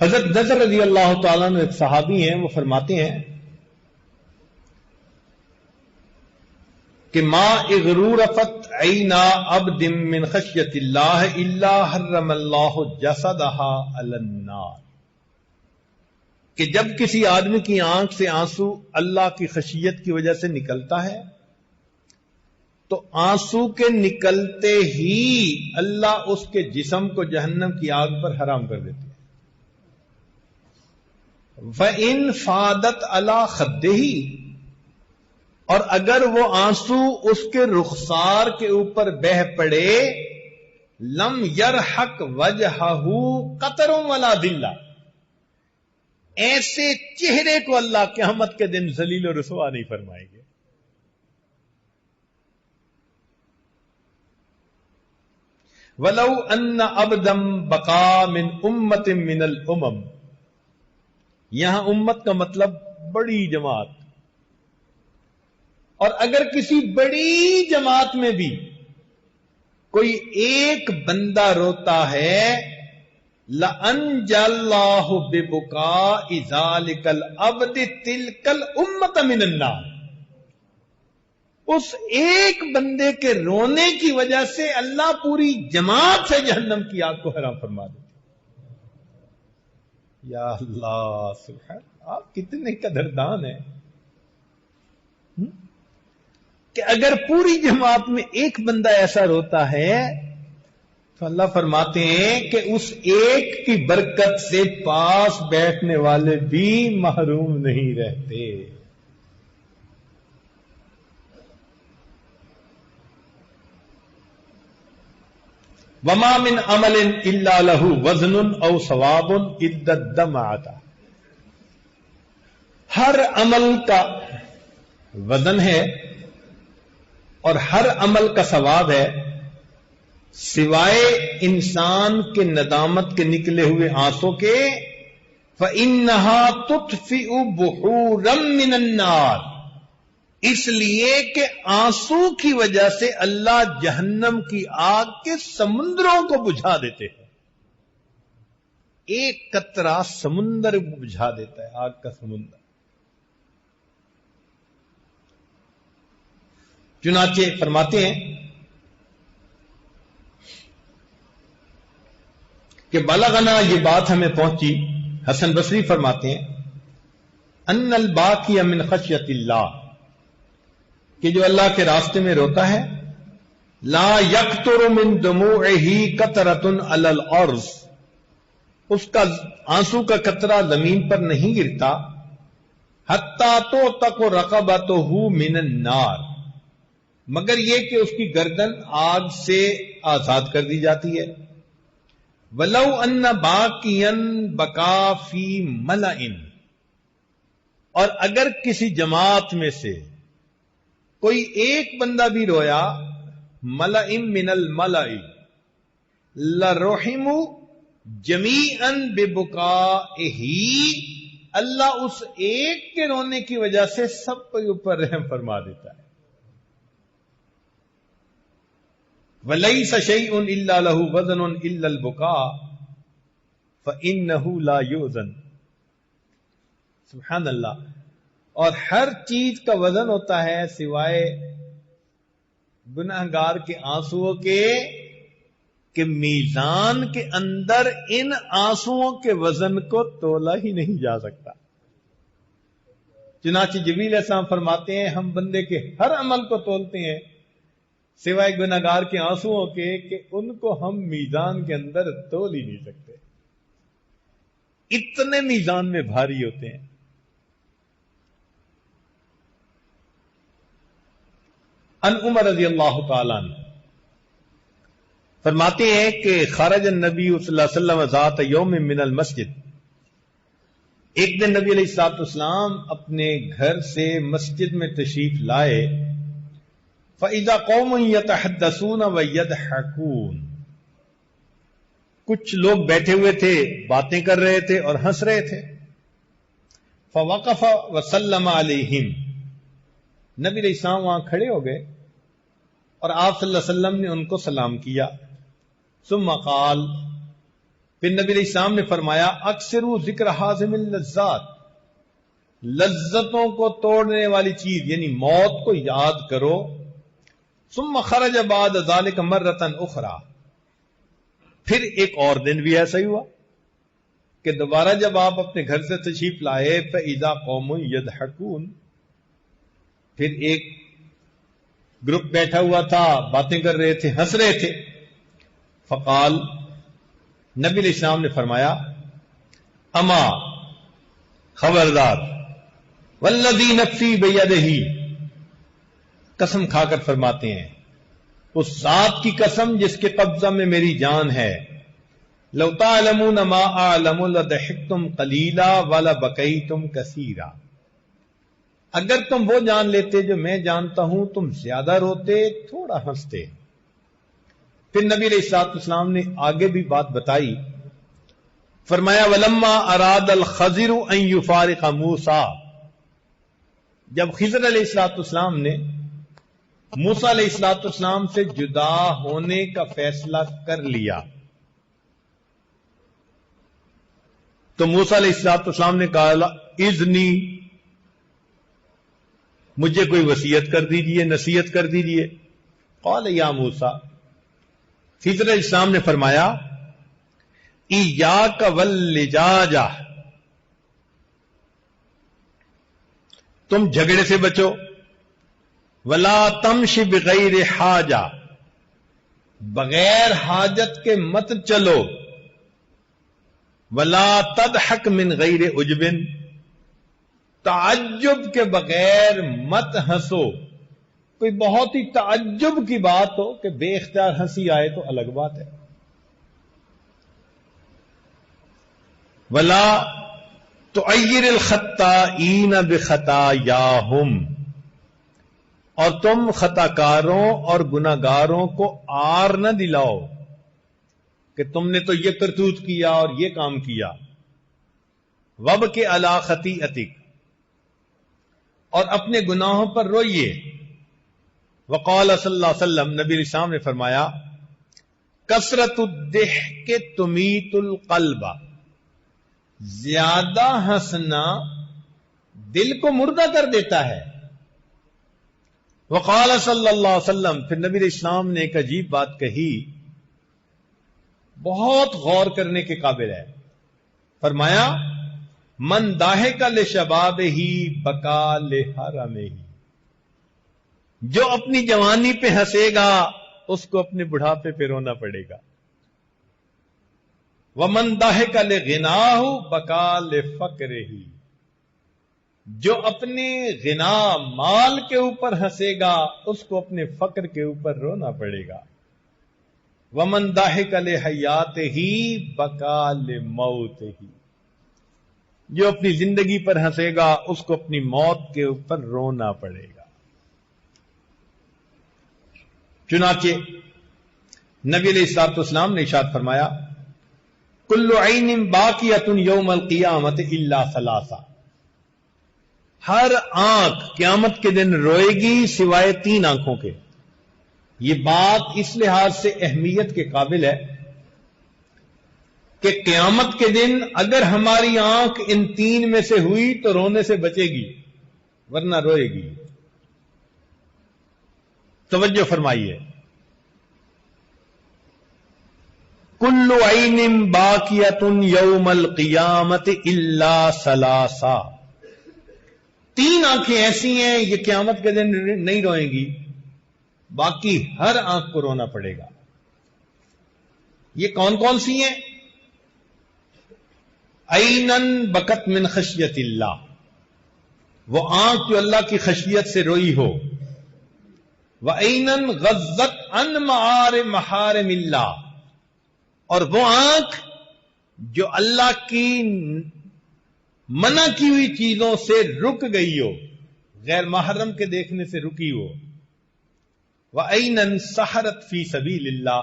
حضرت نذر رضی اللہ تعالیٰ عنہ ایک صحابی ہیں، وہ فرماتے ہیں کہ ما اغرورفت عینا عبد من خشیت اللہ الا حرم اللہ جسدها علی النار، کہ جب کسی آدمی کی آنکھ سے آنسو اللہ کی خشیت کی وجہ سے نکلتا ہے تو آنسو کے نکلتے ہی اللہ اس کے جسم کو جہنم کی آگ پر حرام کر دیتے ہیں۔ وَإِن فَادَتْ عَلَى خَدِّهِ، اور اگر وہ آنسو اس کے رخسار کے اوپر بہ پڑے، لم يرحق وجهه قطر ولا ذلہ، ایسے چہرے کو اللہ قیامت کے دن ذلیل و رسوا نہیں فرمائیں گے۔ وَلَوْ أَنَّ عَبْدًا بَقَى مِنْ أُمَّةٍ مِنَ الْأُمَمِ، یہاں امت کا مطلب بڑی جماعت، اور اگر کسی بڑی جماعت میں بھی کوئی ایک بندہ روتا ہے، لَأَنْجَى اللَّهُ بِبُكَاءِ ذَلِكَ الْعَبْدِ تِلْكَ الْأُمَّةَ مِنَ النَّارِ، اس ایک بندے کے رونے کی وجہ سے اللہ پوری جماعت سے جہنم کی آگ کو حرام فرما دے۔ یا اللہ، سبحان، آپ کتنے قدردان ہیں کہ اگر پوری جماعت میں ایک بندہ ایسا روتا ہے تو اللہ فرماتے ہیں کہ اس ایک کی برکت سے پاس بیٹھنے والے بھی محروم نہیں رہتے۔ وما من عمل الا له وزن او ثواب الا الدمعۃ، ہر عمل کا وزن ہے اور ہر عمل کا ثواب ہے سوائے انسان کے ندامت کے نکلے ہوئے آنسوں کے۔ فإنها تطفئ بحورا من النار، اس لیے کہ آنسو کی وجہ سے اللہ جہنم کی آگ کے سمندروں کو بجھا دیتے ہیں۔ ایک قطرہ سمندر کو بجھا دیتا ہے، آگ کا سمندر۔ چنانچہ فرماتے ہیں کہ بلغنا، یہ بات ہمیں پہنچی، حسن بصری فرماتے ہیں ان الباقی من خشیت اللہ، کہ جو اللہ کے راستے میں روتا ہے، لا یقطر من دموعہ قطرۃ علی الارض، اس کا آنسو کا قطرہ زمین پر نہیں گرتا، حتی تعتق رقبتہ من النار، مگر یہ کہ اس کی گردن آگ سے آزاد کر دی جاتی ہے۔ وَلَوْ أَنَّ بَاقِيًا بَكَى فِي مَلَئٍ، اور اگر کسی جماعت میں سے کوئی ایک بندہ بھی رویا، مَلَئٍ مِّنَ الْمَلَئِ لَرُحِمُوا جَمِيعًا بِبُكَائِهِ، اللہ اس ایک کے رونے کی وجہ سے سب کے اوپر رحم فرما دیتا ہے۔ وَلَيْسَ شَيْءٌ إِلَّا لَهُ وَزْنٌ إِلَّا الْبُكَاءُ فَإِنَّهُ لَا يُؤْذَنُ۔ سبحان اللہ۔ اور ہر چیز کا وزن ہوتا ہے سوائے گناہگار کے آنسوؤں کے، کہ میزان کے اندر ان آنسوؤں کے وزن کو تولا ہی نہیں جا سکتا۔ چنانچہ جبریل علیہ السلام فرماتے ہیں ہم بندے کے ہر عمل کو تولتے ہیں سوائے گناہگار کے آنسوؤں کے، کہ ان کو ہم میزان کے اندر تول ہی نہیں سکتے، اتنے میزان میں بھاری ہوتے ہیں۔ ان عمر رضی اللہ تعالیٰ عنہ فرماتے ہیں کہ خرج النبی صلی اللہ علیہ وسلم ذات یوم من المسجد، ایک دن نبی علیہ الصلوۃ والسلام اپنے گھر سے مسجد میں تشریف لائے، فَإِذَا قَوْمٌ يَتَحَدَّثُونَ وَيَضْحَكُونَ، کچھ لوگ بیٹھے ہوئے تھے، باتیں کر رہے تھے اور ہنس رہے تھے۔ فَوَقَفَ وَسَلَّمَ عَلَيْهِمْ، نبی علیہ السلام وہاں کھڑے ہو گئے اور آپ صلی اللہ علیہ وسلم نے ان کو سلام کیا۔ ثم قال، پھر نبی علیہ السلام نے فرمایا اکثروا ذکر حازم اللذات، لذتوں کو توڑنے والی چیز یعنی موت کو یاد کرو۔ ثم خرج بعد ذلك مرة اخرى، پھر ایک اور دن بھی ایسا ہی ہوا کہ دوبارہ جب آپ اپنے گھر سے تشریف لائے، فإذا قوم يضحكون، پھر ایک گروپ بیٹھا ہوا تھا، باتیں کر رہے تھے، ہنس رہے تھے۔ فقال، نبی علیہ السلام نے فرمایا اما، خبردار، والذی نفسی بیدہ، قسم کھا کر فرماتے ہیں اس ذات کی قسم جس کے قبضہ میں میری جان ہے، لو تعلمون ما اعلم لضحکتم قلیلا ولبکیتم کثیرا، اگر تم وہ جان لیتے جو میں جانتا ہوں تم زیادہ روتے، تھوڑا ہنستے۔ پھر نبی علیہ الصلوۃ والسلام نے آگے بھی بات بتائی، فرمایا ولما اراد الخضر ان یفارق موسیٰ، جب خضر علیہ الصلوۃ والسلام نے موسیٰ علیہ الصلوۃ والسلام سے جدا ہونے کا فیصلہ کر لیا، تو موسیٰ علیہ الصلوۃ والسلام نے کہا اذنی، مجھے کوئی وصیت کر دیجئے، نصیحت کر دیجئے۔ قال یا موسیٰ، خضر علیہ السلام نے فرمایا ایاک واللجاجہ، تم جھگڑے سے بچو، ولا تمش بغیر حاجہ، بغیر حاجت کے مت چلو، ولا تضحک من غیر عجب، تعجب کے بغیر مت ہنسو۔ کوئی بہت ہی تعجب کی بات ہو کہ بے اختیار ہنسی آئے تو الگ بات ہے۔ ولا تعیر الخطائین بخطایاہم، اور تم خطا کاروں اور گناہگاروں کو آر نہ دلاؤ کہ تم نے تو یہ کرتوت کیا اور یہ کام کیا۔ وابکی علی خطیئتک، اور اپنے گناہوں پر روئیے۔ وقال صلی اللہ علیہ وسلم، نبی علیہ السلام نے فرمایا کثرت الضحک تمیت القلب، زیادہ ہنسنا دل کو مردہ کر دیتا ہے۔ وقال صلی اللہ علیہ وسلم، پھر نبی علیہ السلام نے ایک عجیب بات کہی، بہت غور کرنے کے قابل ہے۔ فرمایا من ضاحک لشبابہ بکا لحرمہ، جو اپنی جوانی پہ ہنسے گا اس کو اپنے بڑھاپے پہ رونا پڑے گا. وَمَن ضَحِكَ لِغِنَاهُ بَكَىٰ لِفَقْرِهِ، جو اپنے غنا مال کے اوپر ہنسے گا اس کو اپنے فقر کے اوپر رونا پڑے گا. وَمَن ضَحِكَ لِحَيَاتِهِ بَكَىٰ لِمَوْتِهِ، جو اپنی زندگی پر ہنسے گا اس کو اپنی موت کے اوپر رونا پڑے گا. چنانچہ نبی علیہ الصلوۃ والسلام نے ارشاد فرمایا کل عین باقیۃ یوم القیامت الا ثلاثہ، ہر آنکھ قیامت کے دن روئے گی سوائے 3 آنکھوں کے. یہ بات اس لحاظ سے اہمیت کے قابل ہے کہ قیامت کے دن اگر ہماری آنکھ ان 3 میں سے ہوئی تو رونے سے بچے گی ورنہ روئے گی. توجہ فرمائیے، کل عین باقیۃ یوم القیامت الا ثلاثہ، 3 آنکھیں ایسی ہیں یہ قیامت کے دن نہیں روئیں گی، باقی ہر آنکھ کو رونا پڑے گا. یہ کون کون سی ہیں؟ عینن بکت من خشیت اللہ، وہ آنکھ جو اللہ کی خشیت سے روئی ہو. وعینن غضت عن محارم اللہ، اور وہ آنکھ جو اللہ کی منع کی ہوئی چیزوں سے رک گئی ہو، غیر محرم کے دیکھنے سے رکی ہو. وعینن سحرت فی سبیل اللہ،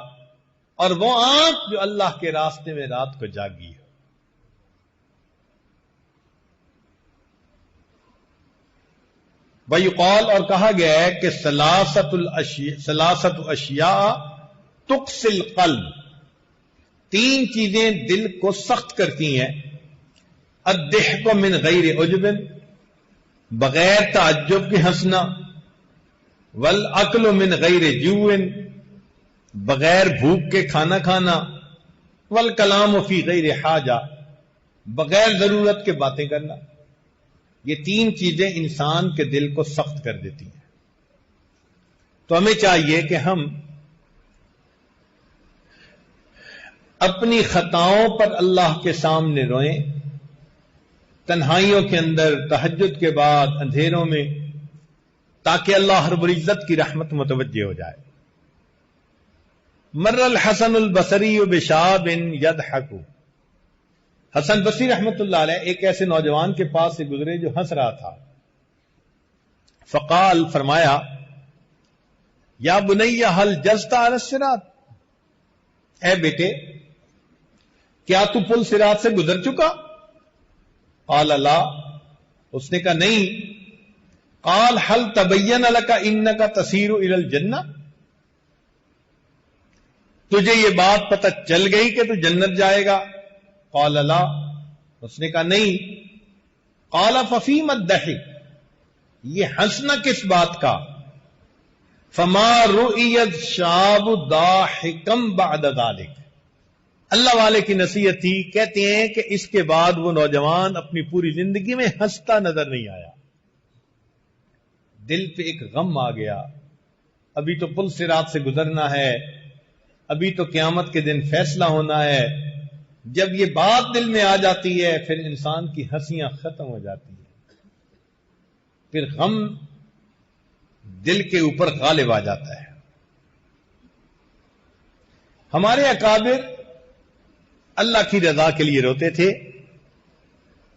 اور وہ آنکھ جو اللہ کے راستے میں رات کو جاگی ہو. ویقال، اور کہا گیا ہے کہ ثلاثت اشیاء تقسی القلب، 3 چیزیں دل کو سخت کرتی ہیں. الضحک من غیر عجب، بغیر تعجب کے ہنسنا. والاکل من غیر جوع، بغیر بھوک کے کھانا کھانا. والکلام فی غیر حاجہ، بغیر ضرورت کے باتیں کرنا. یہ 3 چیزیں انسان کے دل کو سخت کر دیتی ہیں. تو ہمیں چاہیے کہ ہم اپنی خطاؤں پر اللہ کے سامنے روئیں، تنہائیوں کے اندر، تہجد کے بعد، اندھیروں میں، تاکہ اللہ رب العزت کی رحمت متوجہ ہو جائے. مر الحسن البصری بشاب یضحک، حسن بصری رحمت اللہ علیہ ایک ایسے نوجوان کے پاس سے گزرے جو ہنس رہا تھا. فقال، فرمایا، یا بنی هل جزت علی الصراط، اے بیٹے کیا تو پل صراط سے گزر چکا؟ قال لا، اس نے کہا نہیں. قال هل تبین لک انک تسیر الی الجنہ، تجھے یہ بات پتہ چل گئی کہ تو جنت جائے گا؟ قال لا، اس نے کہا نہیں. قال ففیم الضحک، یہ ہنسنا کس بات کا؟ فما رؤی الشاب ضاحکا بعد ذلک، اللہ والے کی نصیحت تھی، کہتے ہیں کہ اس کے بعد وہ نوجوان اپنی پوری زندگی میں ہنستا نظر نہیں آیا. دل پہ ایک غم آ گیا، ابھی تو پل صراط سے گزرنا ہے، ابھی تو قیامت کے دن فیصلہ ہونا ہے. جب یہ بات دل میں آ جاتی ہے پھر انسان کی ہنسیاں ختم ہو جاتی ہیں، پھر غم دل کے اوپر غالب آ جاتا ہے. ہمارے اکابر اللہ کی رضا کے لیے روتے تھے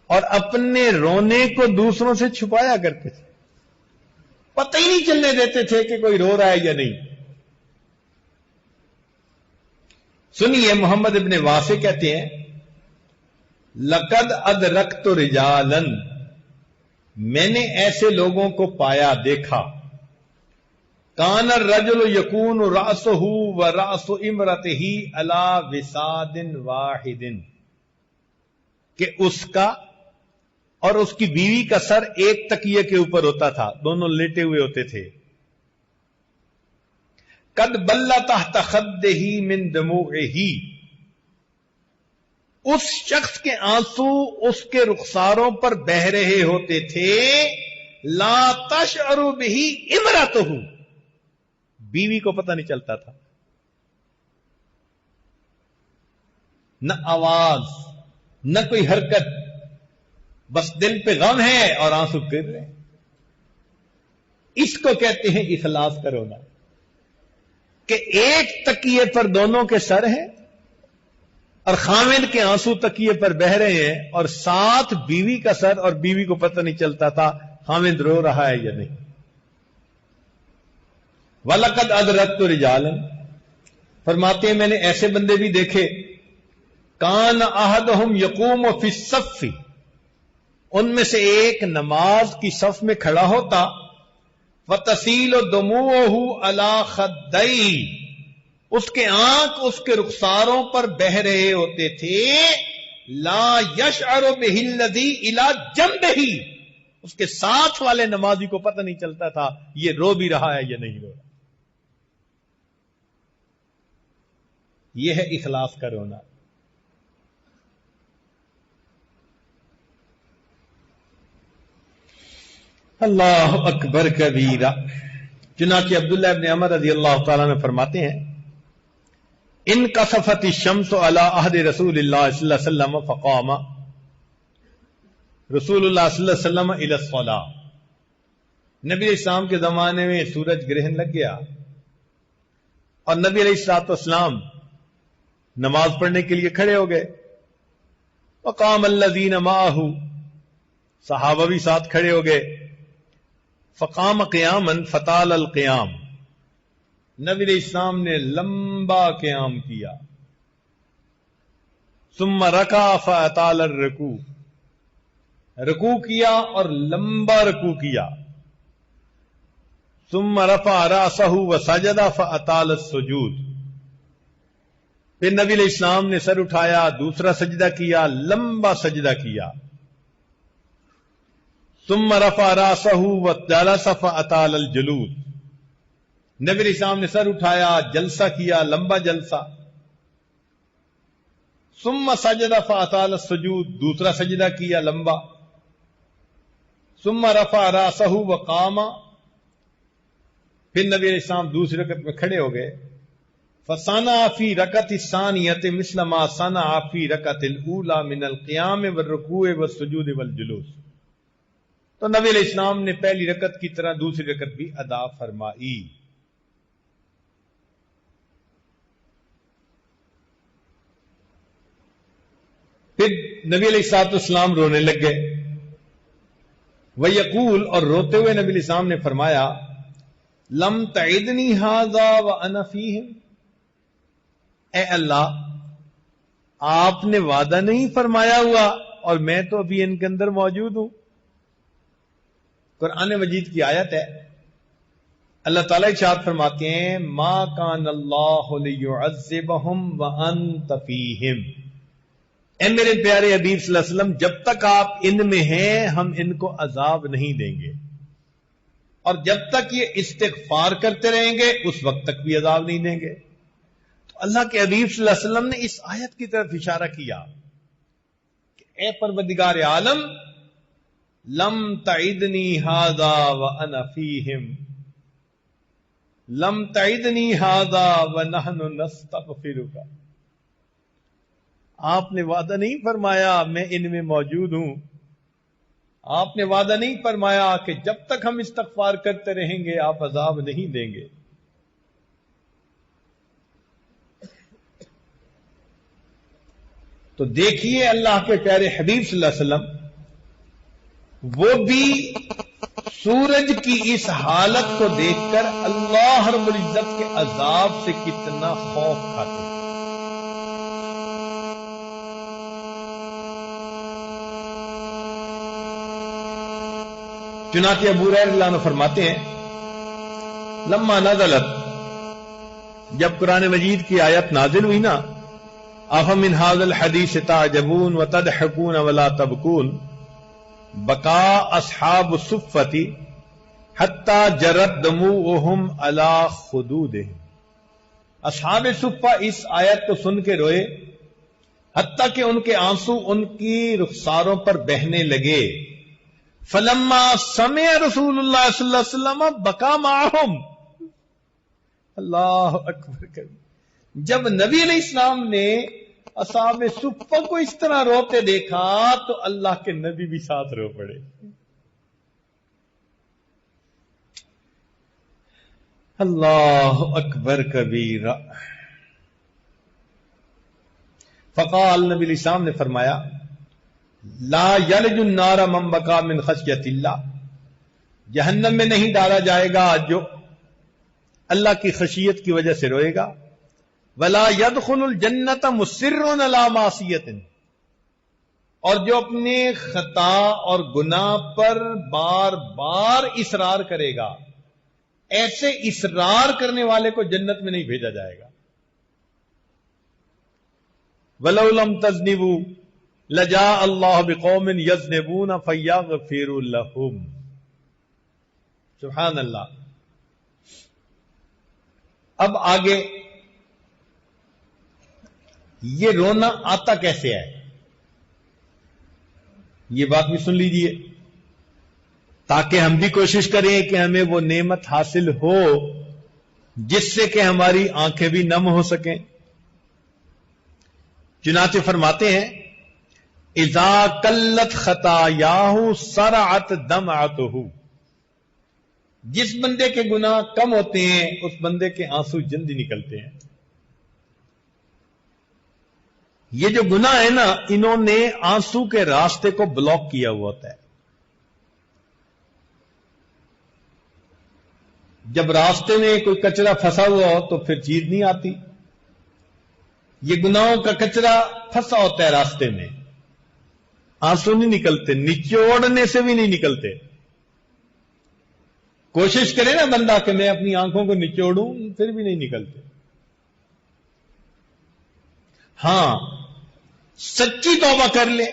اور اپنے رونے کو دوسروں سے چھپایا کرتے تھے، پتہ ہی نہیں چلنے دیتے تھے کہ کوئی رو رہا ہے یا نہیں. سنیے، محمد ابن واسع کہتے ہیں لقد ادرکت رجالا، میں نے ایسے لوگوں کو پایا، دیکھا. کان الرجل یکون رأسہ ورأس امرأتہ علی وساد واحد، کہ اس کا اور اس کی بیوی کا سر ایک تکیے کے اوپر ہوتا تھا، دونوں لیٹے ہوئے ہوتے تھے. قد بل تحت خدہ من دموعہ، اس شخص کے آنسو اس کے رخساروں پر بہہ رہے ہوتے تھے. لا تشعر بہ امرأتہ، بیوی کو پتہ نہیں چلتا تھا، نہ آواز نہ کوئی حرکت، بس دل پہ غم ہے اور آنسو گر رہے ہیں. اس کو کہتے ہیں اخلاص کا رونا، کہ ایک تکیے پر دونوں کے سر ہیں اور خامد کے آنسو تکیے پر بہ رہے ہیں، اور ساتھ بیوی کا سر، اور بیوی کو پتہ نہیں چلتا تھا خامد رو رہا ہے یا نہیں. وَلَقَدْ أَدْرَكْتُ رِجَالًا، فرماتے ہیں میں نے ایسے بندے بھی دیکھے، کان احدہم یقوم فی الصف، ان میں سے ایک نماز کی صف میں کھڑا ہوتا، وَتَسِيلُ دُمُوعُهُ عَلَى خَدَّيْهِ، اس کے آنکھ اس کے رخساروں پر بہ رہے ہوتے تھے، لا یشعر بہ الذی الی جنبہ، اس کے ساتھ والے نمازی کو پتہ نہیں چلتا تھا یہ رو بھی رہا ہے یا نہیں رو رہا. یہ ہے اخلاص کا رونا. اللہ اکبر کبیرہ. چنانچہ عبداللہ ابن عمر رضی اللہ تعالیٰ نے فرماتے ہیں، ان کسفت الشمس علی عہد رسول اللہ صلی اللہ علیہ وسلم فقام رسول اللہ صلی اللہ علیہ وسلم الی الصلاۃ، نبی علیہ السلام کے زمانے میں سورج گرہن لگ گیا اور نبی علیہ الصلوۃ والسلام نماز پڑھنے کے لیے کھڑے ہو گئے. وقام الذین معہ، صحابہ بھی ساتھ کھڑے ہو گئے. فقام قیاما فطال القیام، نبی علیہ السلام نے لمبا قیام کیا. ثم رکع فاطال الرکوع، رکوع کیا اور لمبا رکوع کیا. ثم رفع رأسہ وسجد فاطال السجود، پھر نبی علیہ السلام نے سر اٹھایا، دوسرا سجدہ کیا، لمبا سجدہ کیا. ثم رفع رأسہ وجلس فاطال الجلوس، نبی علیہ السلام نے سر اٹھایا، جلسہ کیا، لمبا جلسہ. ثم سجد فاطال السجود، دوسرا سجدہ کیا، لمبا. ثم رفع رأسہ وقام، پھر نبی علیہ السلام دوسری رکعت میں کھڑے ہو گئے. فصنع فی رکعت الثانیۃ مثل ما صنع فی رکعت الاولی من القیام والرکوع والسجود والجلوس، تو نبی علیہ السلام نے پہلی رکعت کی طرح دوسری رکعت بھی ادا فرمائی. پھر نبی علیہ الصلوۃ والسلام رونے لگ گئے. وَيَقُولُ، اور روتے ہوئے نبی علیہ السلام نے فرمایا، لم تعدنی ھذا وانا فیہم، اے اللہ آپ نے وعدہ نہیں فرمایا ہوا اور میں تو ابھی ان کے اندر موجود ہوں. قرآن مجید کی آیت ہے، اللہ تعالیٰ ارشاد فرماتے ہیں، ما کان اللہ لیعذبہم وانت فیہم، اے میرے پیارے حبیب صلی اللہ علیہ وسلم جب تک آپ ان میں ہیں ہم ان کو عذاب نہیں دیں گے، اور جب تک یہ استغفار کرتے رہیں گے اس وقت تک بھی عذاب نہیں دیں گے. تو اللہ کے حبیب صلی اللہ علیہ وسلم نے اس آیت کی طرف اشارہ کیا کہ اے پروردگار عالم، لم تعدنی ھذا وانا فیہم، لم تعدنی ھذا ونحن نستغفرک، آپ نے وعدہ نہیں فرمایا میں ان میں موجود ہوں، آپ نے وعدہ نہیں فرمایا کہ جب تک ہم استغفار کرتے رہیں گے آپ عذاب نہیں دیں گے. تو دیکھیے اللہ کے پیارے حبیب صلی اللہ علیہ وسلم وہ بھی سورج کی اس حالت کو دیکھ کر اللہ رب العزت کے عذاب سے کتنا خوف کھاتے ہیں. چنانچہ ابو ہریرہ رضی اللہ عنہ فرماتے ہیں، لما نزلت، جب قرآن مجید کی آیت نازل ہوئی نا، افمن ھذا الحدیث تعجبون وتضحکون ولا تبکون، بقا اصحاب الصفۃ حتی جرت دموعہم علی خدودہم، اصحاب صفہ اس آیت کو سن کے روئے حتیٰ کہ ان کے آنسو ان کی رخساروں پر بہنے لگے. فلما سمع رسول اللہ صلی اللہ علیہ وسلم بکا معہم، اللہ اکبر کبھی. جب نبی علیہ السلام نے اصحاب صفہ کو اس طرح روتے دیکھا تو اللہ کے نبی بھی ساتھ رو پڑے. اللہ اکبر کبیرہ. فقال نبی علیہ السلام نے فرمایا لا یلج النار من بکا من خشیت اللہ، جہنم میں نہیں ڈالا جائے گا جو اللہ کی خشیت کی وجہ سے روئے گا. ولا يدخل الجنت مصر علی معصیت، اور جو اپنے خطا اور گناہ پر بار بار اصرار کرے گا، ایسے اصرار کرنے والے کو جنت میں نہیں بھیجا جائے گا. وَلَوْ لَمْ تَذْنِبُوا لَجَاءَ اللَّهُ بِقَوْمٍ يَذْنِبُونَ فَيَغْفِرُ لَهُمْ. سبحان اللہ. اب آگے یہ رونا آتا کیسے ہے یہ بات بھی سن لیجئے، تاکہ ہم بھی کوشش کریں کہ ہمیں وہ نعمت حاصل ہو جس سے کہ ہماری آنکھیں بھی نم ہو سکیں. چنانچہ فرماتے ہیں اذا قلت خطایاہ سرعت دمعتہ، جس بندے کے گناہ کم ہوتے ہیں اس بندے کے آنسو جلدی نکلتے ہیں. یہ جو گناہ ہے نا، انہوں نے آنسو کے راستے کو بلاک کیا ہوا ہوتا ہے. جب راستے میں کوئی کچرا پھنسا ہوا ہو تو پھر چیز نہیں آتی. یہ گناہوں کا کچرا پھنسا ہوتا ہے راستے میں، آنسو نہیں نکلتے، نچوڑنے سے بھی نہیں نکلتے. کوشش کرے نا بندہ کہ میں اپنی آنکھوں کو نچوڑوں، پھر بھی نہیں نکلتے. ہاں، سچی توبہ کر لے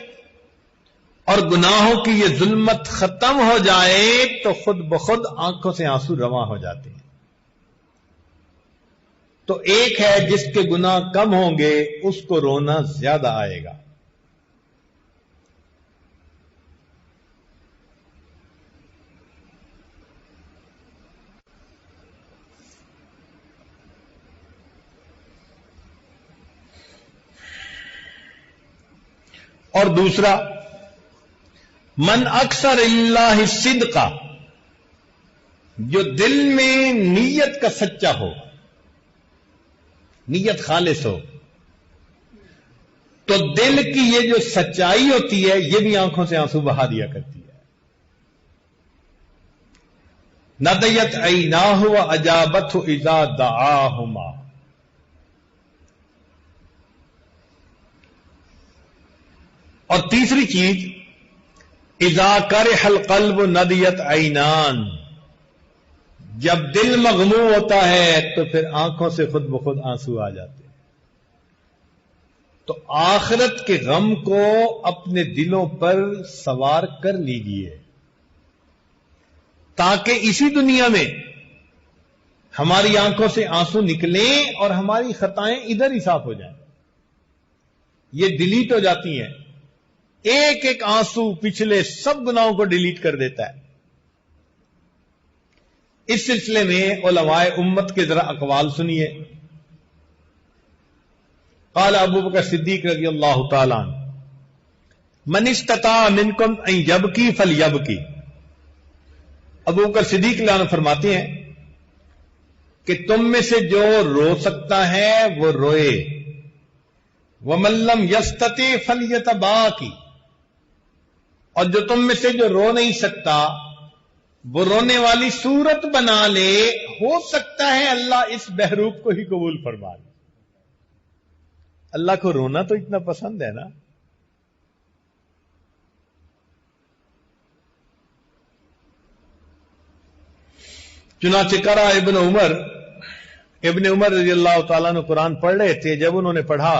اور گناہوں کی یہ ظلمت ختم ہو جائے تو خود بخود آنکھوں سے آنسو رواں ہو جاتے ہیں. تو ایک ہے جس کے گناہ کم ہوں گے اس کو رونا زیادہ آئے گا. اور دوسرا من اکثر اللہ صدقہ، جو دل میں نیت کا سچا ہو، نیت خالص ہو، تو دل کی یہ جو سچائی ہوتی ہے یہ بھی آنکھوں سے آنسو بہا دیا کرتی ہے. ندیت عیناہ واجابتہ اذا دعاہما. اور تیسری چیز اذا کرح القلب ندیت عینان، جب دل مغموم ہوتا ہے تو پھر آنکھوں سے خود بخود آنسو آ جاتے ہیں. تو آخرت کے غم کو اپنے دلوں پر سوار کر لیجئے تاکہ اسی دنیا میں ہماری آنکھوں سے آنسو نکلیں اور ہماری خطائیں ادھر ہی صاف ہو جائیں. یہ ڈیلیٹ ہو جاتی ہیں. ایک ایک آنسو پچھلے سب گناہوں کو ڈیلیٹ کر دیتا ہے. اس سلسلے میں علماء امت کے ذرا اقوال سنیے. قال ابو بکر صدیق رضی اللہ تعالی عنہ من استطاع منکم ان یبکی فلیبکی. ابو بکر صدیق رضی اللہ عنہ فرماتے ہیں کہ تم میں سے جو رو سکتا ہے وہ روئے، ومن لم یستطع فلیتباکی، اور جو تم میں سے جو رو نہیں سکتا وہ رونے والی صورت بنا لے. ہو سکتا ہے اللہ اس بہروپ کو ہی قبول فرما لے. اللہ کو رونا تو اتنا پسند ہے نا. چنانچہ قرأ ابن عمر رضی اللہ تعالیٰ نے قرآن پڑھ رہے تھے. جب انہوں نے پڑھا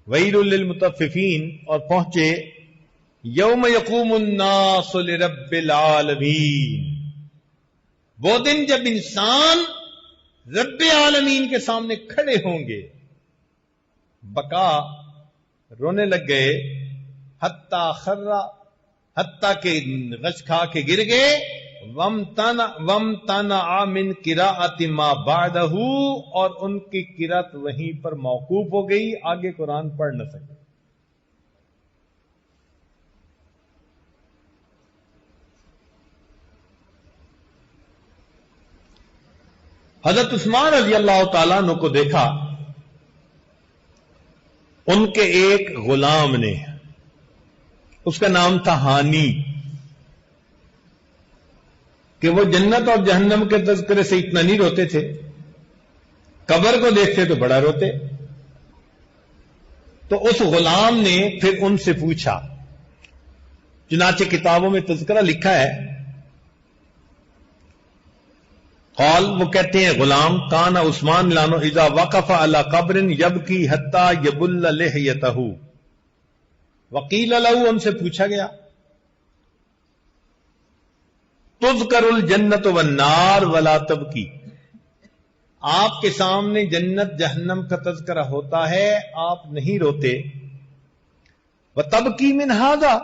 ویل للمطففین اور پہنچے یوم یقوم الناس لرب العالمین، وہ دن جب انسان رب عالمین کے سامنے کھڑے ہوں گے، بکا رونے لگ گئے، حتیٰ کہ غش کھا کے گر گئے، وَامْتَنَعَ مِنْ قِرَاءَةِ مَا بَعْدَهُ، اور ان کی قرات وہیں پر موقوف ہو گئی، آگے قرآن پڑھ نہ سکے۔ حضرت عثمان رضی اللہ تعالیٰ عنہ کو دیکھا ان کے ایک غلام نے، اس کا نام تھا ہانی، کہ وہ جنت اور جہنم کے تذکرے سے اتنا نہیں روتے تھے، قبر کو دیکھتے تو بڑا روتے۔ تو اس غلام نے پھر ان سے پوچھا، چنانچہ کتابوں میں تذکرہ لکھا ہے، قال، وہ کہتے ہیں غلام، کان عثمان لانو اذا وقف علی قبر یبکی حتی یبل لحیتہ، وقیل له، ان سے پوچھا گیا، تذکر الجنت والنار ولا تبکی، آپ کے سامنے جنت جہنم کا تذکرہ ہوتا ہے، آپ نہیں روتے، وتبکی من ھذا،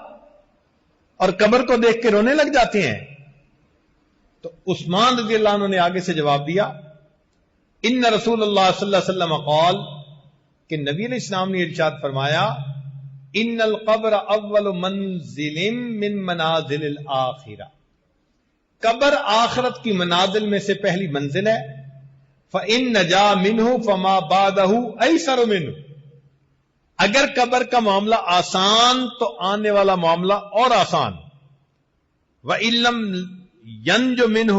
اور قبر کو دیکھ کے رونے لگ جاتے ہیں۔ تو عثمان رضی اللہ عنہ نے آگے سے جواب دیا، ان رسول اللہ صلی اللہ علیہ وسلم قال، کہ نبی علیہ السلام نے ارشاد فرمایا، ان القبر اول منزل من منازل الاخرہ، قبر آخرت کی منازل میں سے پہلی منزل ہے، فإن نجا منہ فما بعدہ ایسر منہ، اگر قبر کا معاملہ آسان تو آنے والا معاملہ اور آسان، وإن لم ینج منہ،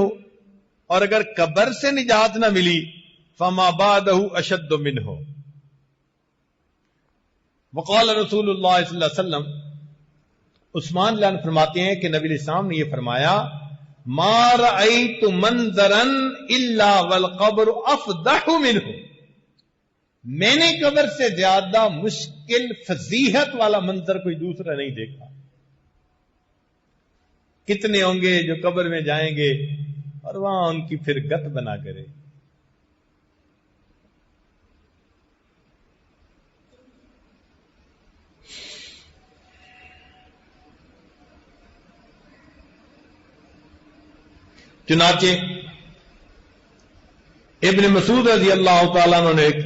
اور اگر قبر سے نجات نہ ملی، فما بعدہ اشد منہ۔ وقال رسول اللہ صلی اللہ علیہ وسلم، عثمان لان فرماتے ہیں کہ نبی علیہ السلام نے یہ فرمایا، ما رأیت منظرا الا والقبر افضح منہ، میں نے قبر سے زیادہ مشکل فضیحت والا منظر کوئی دوسرا نہیں دیکھا۔ کتنے ہوں گے جو قبر میں جائیں گے اور وہاں ان کی پھر گت بنا کرے۔ چنانچہ ابن مسعود رضی اللہ تعالیٰ عنہ نے ایک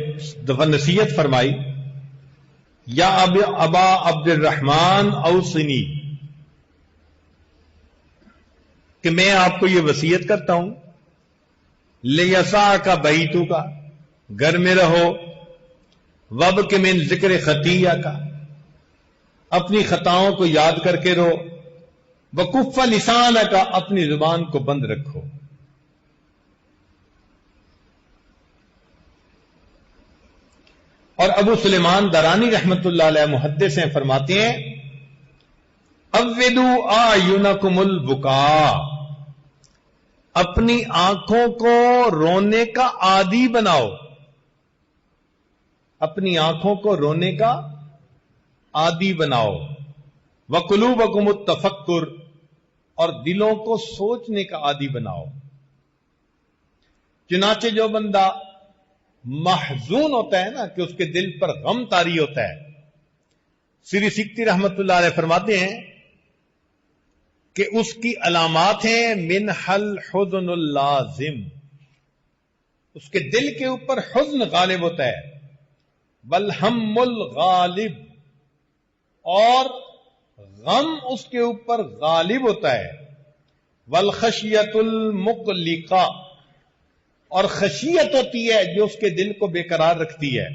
دفعہ نصیحت فرمائی، یا ابا عبد الرحمن اوصنی، کہ میں آپ کو یہ وصیت کرتا ہوں، لیسعک بیتک، گھر میں رہو، وبک من ذکر خطیئک، اپنی خطاؤں کو یاد کر کے رو، وکف لسانک، اپنی زبان کو بند رکھو۔ اور ابو سلیمان درانی رحمت اللہ علیہ محدث ہیں، فرماتے ہیں، عودوا اعینکم البکاء، اپنی آنکھوں کو رونے کا عادی بناؤ، اپنی آنکھوں کو رونے کا عادی بناؤ، وقلوبکم التفکر، اور دلوں کو سوچنے کا عادی بناؤ۔ چنانچہ جو بندہ محزون ہوتا ہے نا، کہ اس کے دل پر غم طاری ہوتا ہے، سری سکتی رحمت اللہ علیہ فرماتے ہیں کہ اس کی علامات ہیں، منح الحزن اللازم، اس کے دل کے اوپر حزن غالب ہوتا ہے، والہم الغالب، اور غم اس کے اوپر غالب ہوتا ہے، والخشیت المقلقہ، اور خشیت ہوتی ہے جو اس کے دل کو بے قرار رکھتی ہے،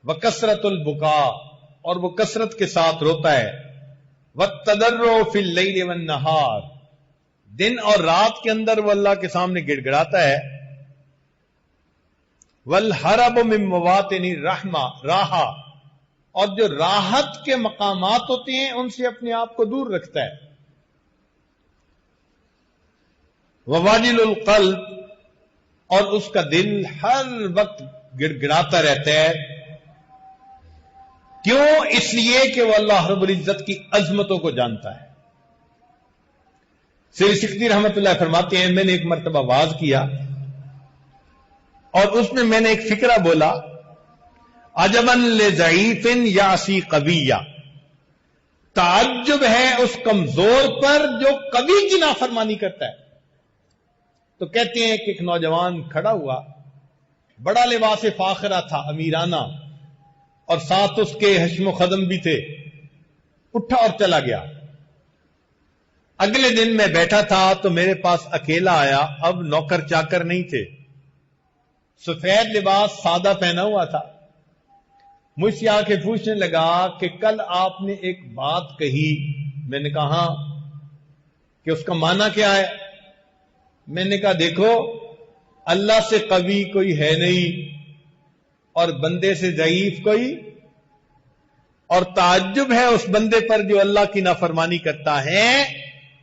وکثرت البکاء، اور وہ کثرت کے ساتھ روتا ہے، والتضرع فی اللیل والنہار، دن اور رات کے اندر وہ اللہ کے سامنے گڑ گڑاتا ہے، والحرب من مواطن الرحمہ راحہ، اور جو راحت کے مقامات ہوتے ہیں ان سے اپنے آپ کو دور رکھتا ہے، وواجل القلب، اور اس کا دل ہر وقت گڑ گڑاتا رہتا ہے، کیوں؟ اس لیے کہ وہ اللہ رب العزت کی عظمتوں کو جانتا ہے۔ سری سکتی رحمت اللہ فرماتے ہیں، میں نے ایک مرتبہ واز کیا اور اس میں نے ایک فکرہ بولا، عجبا لضعیف یعصی قویہ، تعجب ہے اس کمزور پر جو کبھی کی نافرمانی کرتا ہے. تو کہتے ہیں کہ ایک نوجوان کھڑا ہوا، بڑا لباس فاخرہ تھا، امیرانہ، اور ساتھ اس کے حشم و خدم بھی تھے. اٹھا اور چلا گیا. اگلے دن میں بیٹھا تھا تو میرے پاس اکیلا آیا. اب نوکر چاکر نہیں تھے، سفید لباس سادہ پہنا ہوا تھا. مجھ سے آ کے پوچھنے لگا کہ کل آپ نے ایک بات کہی. میں نے کہا ہاں. کہ اس کا معنی کیا ہے؟ میں نے کہا دیکھو، اللہ سے قوی کوئی ہے نہیں اور بندے سے ضعیف کوئی، اور تعجب ہے اس بندے پر جو اللہ کی نافرمانی کرتا ہے.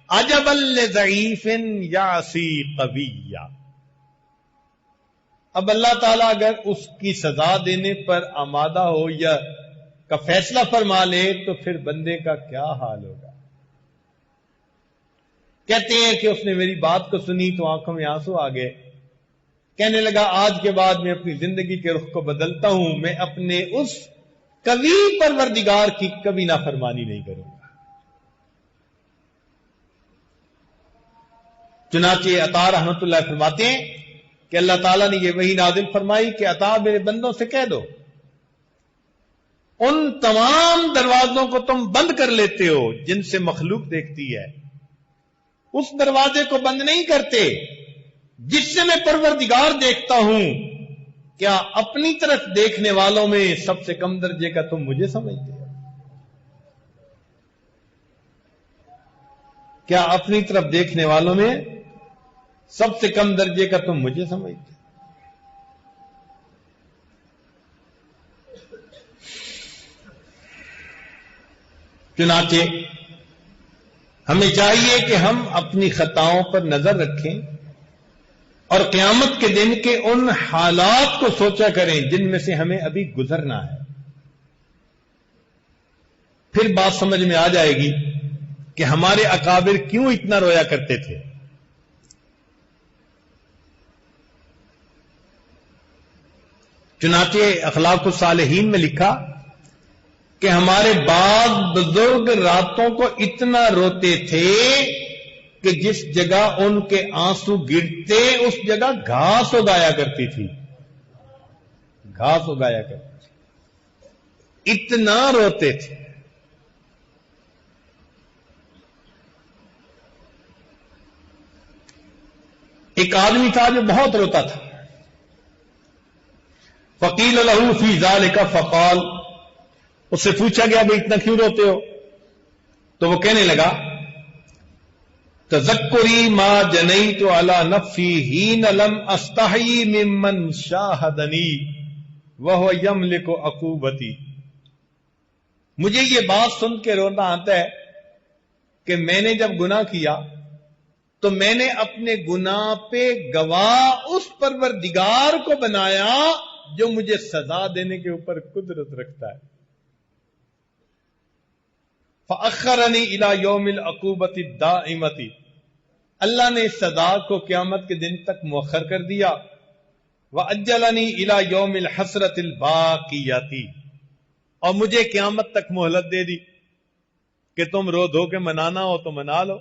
عجبا لضعیف یعصی قویا. اب اللہ تعالیٰ اگر اس کی سزا دینے پر آمادہ ہو یا کا فیصلہ فرما لے تو پھر بندے کا کیا حال ہوگا. کہتے ہیں کہ اس نے میری بات کو سنی تو آنکھوں میں آنسو آ گئے. کہنے لگا آج کے بعد میں اپنی زندگی کے رخ کو بدلتا ہوں، میں اپنے اس قوی پروردگار کی کبھی نافرمانی نہیں کروں گا. چنانچہ عطا رحمت اللہ فرماتے ہیں کہ اللہ تعالیٰ نے یہ وحی نازل فرمائی کہ عطا میرے بندوں سے کہہ دو ان تمام دروازوں کو تم بند کر لیتے ہو جن سے مخلوق دیکھتی ہے، اس دروازے کو بند نہیں کرتے جس سے میں پروردگار دیکھتا ہوں. کیا اپنی طرف دیکھنے والوں میں سب سے کم درجے کا تم مجھے سمجھتے ہو؟ کیا اپنی طرف دیکھنے والوں میں سب سے کم درجے کا تم مجھے سمجھتے ہو؟ چنانچہ ہمیں چاہیے کہ ہم اپنی خطاؤں پر نظر رکھیں اور قیامت کے دن کے ان حالات کو سوچا کریں جن میں سے ہمیں ابھی گزرنا ہے. پھر بات سمجھ میں آ جائے گی کہ ہمارے اکابر کیوں اتنا رویا کرتے تھے. چنانچہ اخلاق الصالحین میں لکھا کہ ہمارے بعض بزرگ راتوں کو اتنا روتے تھے کہ جس جگہ ان کے آنسو گرتے اس جگہ گھاس اگایا کرتی تھی. گھاس اگایا کرتی تھی، اتنا روتے تھے. ایک آدمی تھا جو بہت روتا تھا. فقیل له فی ذلک فقال، اس سے پوچھا گیا بھائی اتنا کیوں روتے ہو؟ تو وہ کہنے لگا تذکری ما جنیت علی نفسی حین لم استحی ممن شاہدنی وہو یملک عقوبتی. مجھے یہ بات سن کے رونا آتا ہے کہ میں نے جب گناہ کیا تو میں نے اپنے گناہ پہ گواہ اس پروردگار کو بنایا جو مجھے سزا دینے کے اوپر قدرت رکھتا ہے. فأخرنی الی یوم العقوبۃ الدائمۃ، اللہ نے اس سزا کو قیامت کے دن تک مؤخر کر دیا. وأجلنی الی یوم الحسرۃ الباقیۃ، اور مجھے قیامت تک مہلت دے دی کہ تم رو دھو کے منانا ہو تو منا لو.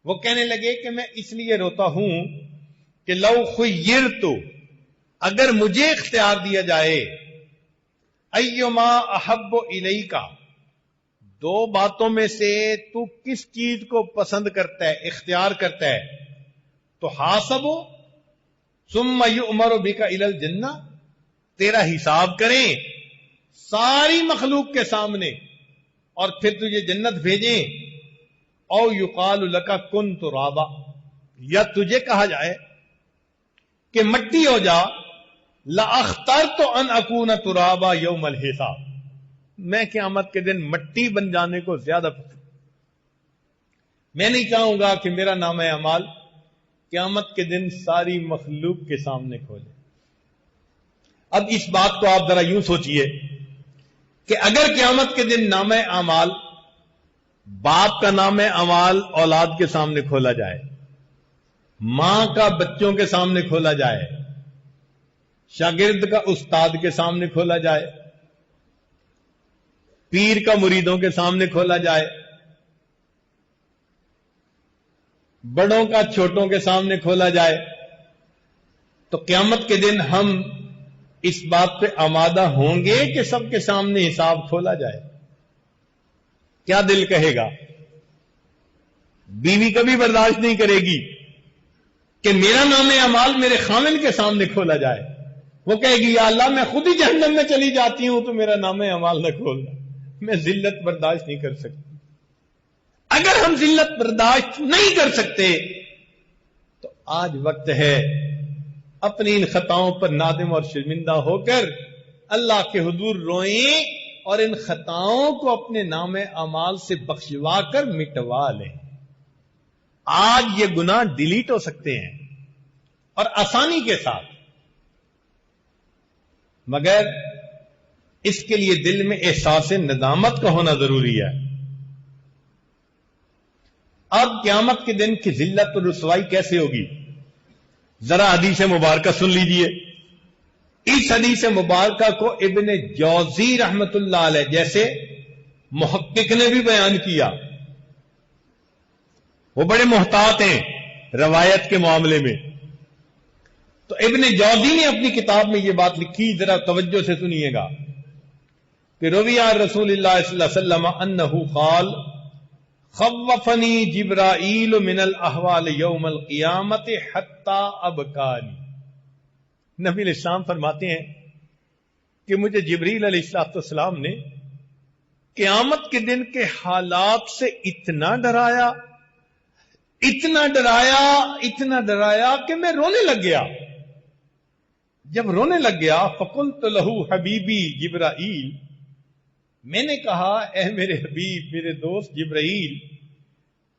وہ کہنے لگے کہ میں اس لیے روتا ہوں کہ لو خیرت، اگر مجھے اختیار دیا جائے، ایما احب الیک، دو باتوں میں سے تو کس چیز کو پسند کرتا ہے، اختیار کرتا ہے، تو حاسبو ثم یؤمر بک الی الجنہ، تیرا حساب کریں ساری مخلوق کے سامنے اور پھر تجھے جنت بھیجیں، او یقال لک کن ترابا، یا تجھے کہا جائے کہ مٹی ہو جا، لأخترت ان اکون ترابا یوم الحساب، میں قیامت کے دن مٹی بن جانے کو زیادہ پسند، میں نہیں چاہوں گا کہ میرا نام اعمال قیامت کے دن ساری مخلوق کے سامنے کھولے. اب اس بات کو آپ ذرا یوں سوچئے کہ اگر قیامت کے دن نام اعمال، باپ کا نام اعمال اولاد کے سامنے کھولا جائے، ماں کا بچوں کے سامنے کھولا جائے، شاگرد کا استاد کے سامنے کھولا جائے، پیر کا مریدوں کے سامنے کھولا جائے، بڑوں کا چھوٹوں کے سامنے کھولا جائے، تو قیامت کے دن ہم اس بات پہ آمادہ ہوں گے کہ سب کے سامنے حساب کھولا جائے؟ کیا دل کہے گا؟ بیوی کبھی برداشت نہیں کرے گی کہ میرا نام اعمال میرے خامن کے سامنے کھولا جائے. وہ کہے گی یا اللہ میں خود ہی جہنم میں چلی جاتی ہوں تو میرا نام اعمال نہ کھولنا. میں ذلت برداشت نہیں کر سکتی. اگر ہم ذلت برداشت نہیں کر سکتے تو آج وقت ہے اپنی ان خطاؤں پر نادم اور شرمندہ ہو کر اللہ کے حضور روئیں اور ان خطاؤں کو اپنے نام اعمال سے بخشوا کر مٹوا لیں. آج یہ گناہ ڈیلیٹ ہو سکتے ہیں اور آسانی کے ساتھ، مگر اس کے لیے دل میں احساس ندامت کا ہونا ضروری ہے. اب قیامت کے دن کی ذلت اور رسوائی کیسے ہوگی؟ ذرا حدیث مبارکہ سن لیجئے. اس حدیث مبارکہ کو ابن جوزی رحمت اللہ علیہ جیسے محقق نے بھی بیان کیا. وہ بڑے محتاط ہیں روایت کے معاملے میں. تو ابن جوزی نے اپنی کتاب میں یہ بات لکھی، ذرا توجہ سے سنیے گا، کہ روی عن رسول اللہ صلی اللہ علیہ وسلم انہ قال خوفنی جبرائیل من الاحوال یوم القیامت حتی ابکانی. نبی علیہ السلام فرماتے ہیں کہ مجھے جبریل علیہ السلام نے قیامت کے دن کے حالات سے اتنا ڈرایا کہ میں رونے لگ گیا. جب رونے لگ گیا فقلت لہو حبیبی جبرائیل، میں نے کہا اے میرے حبیب، میرے دوست جبرائیل،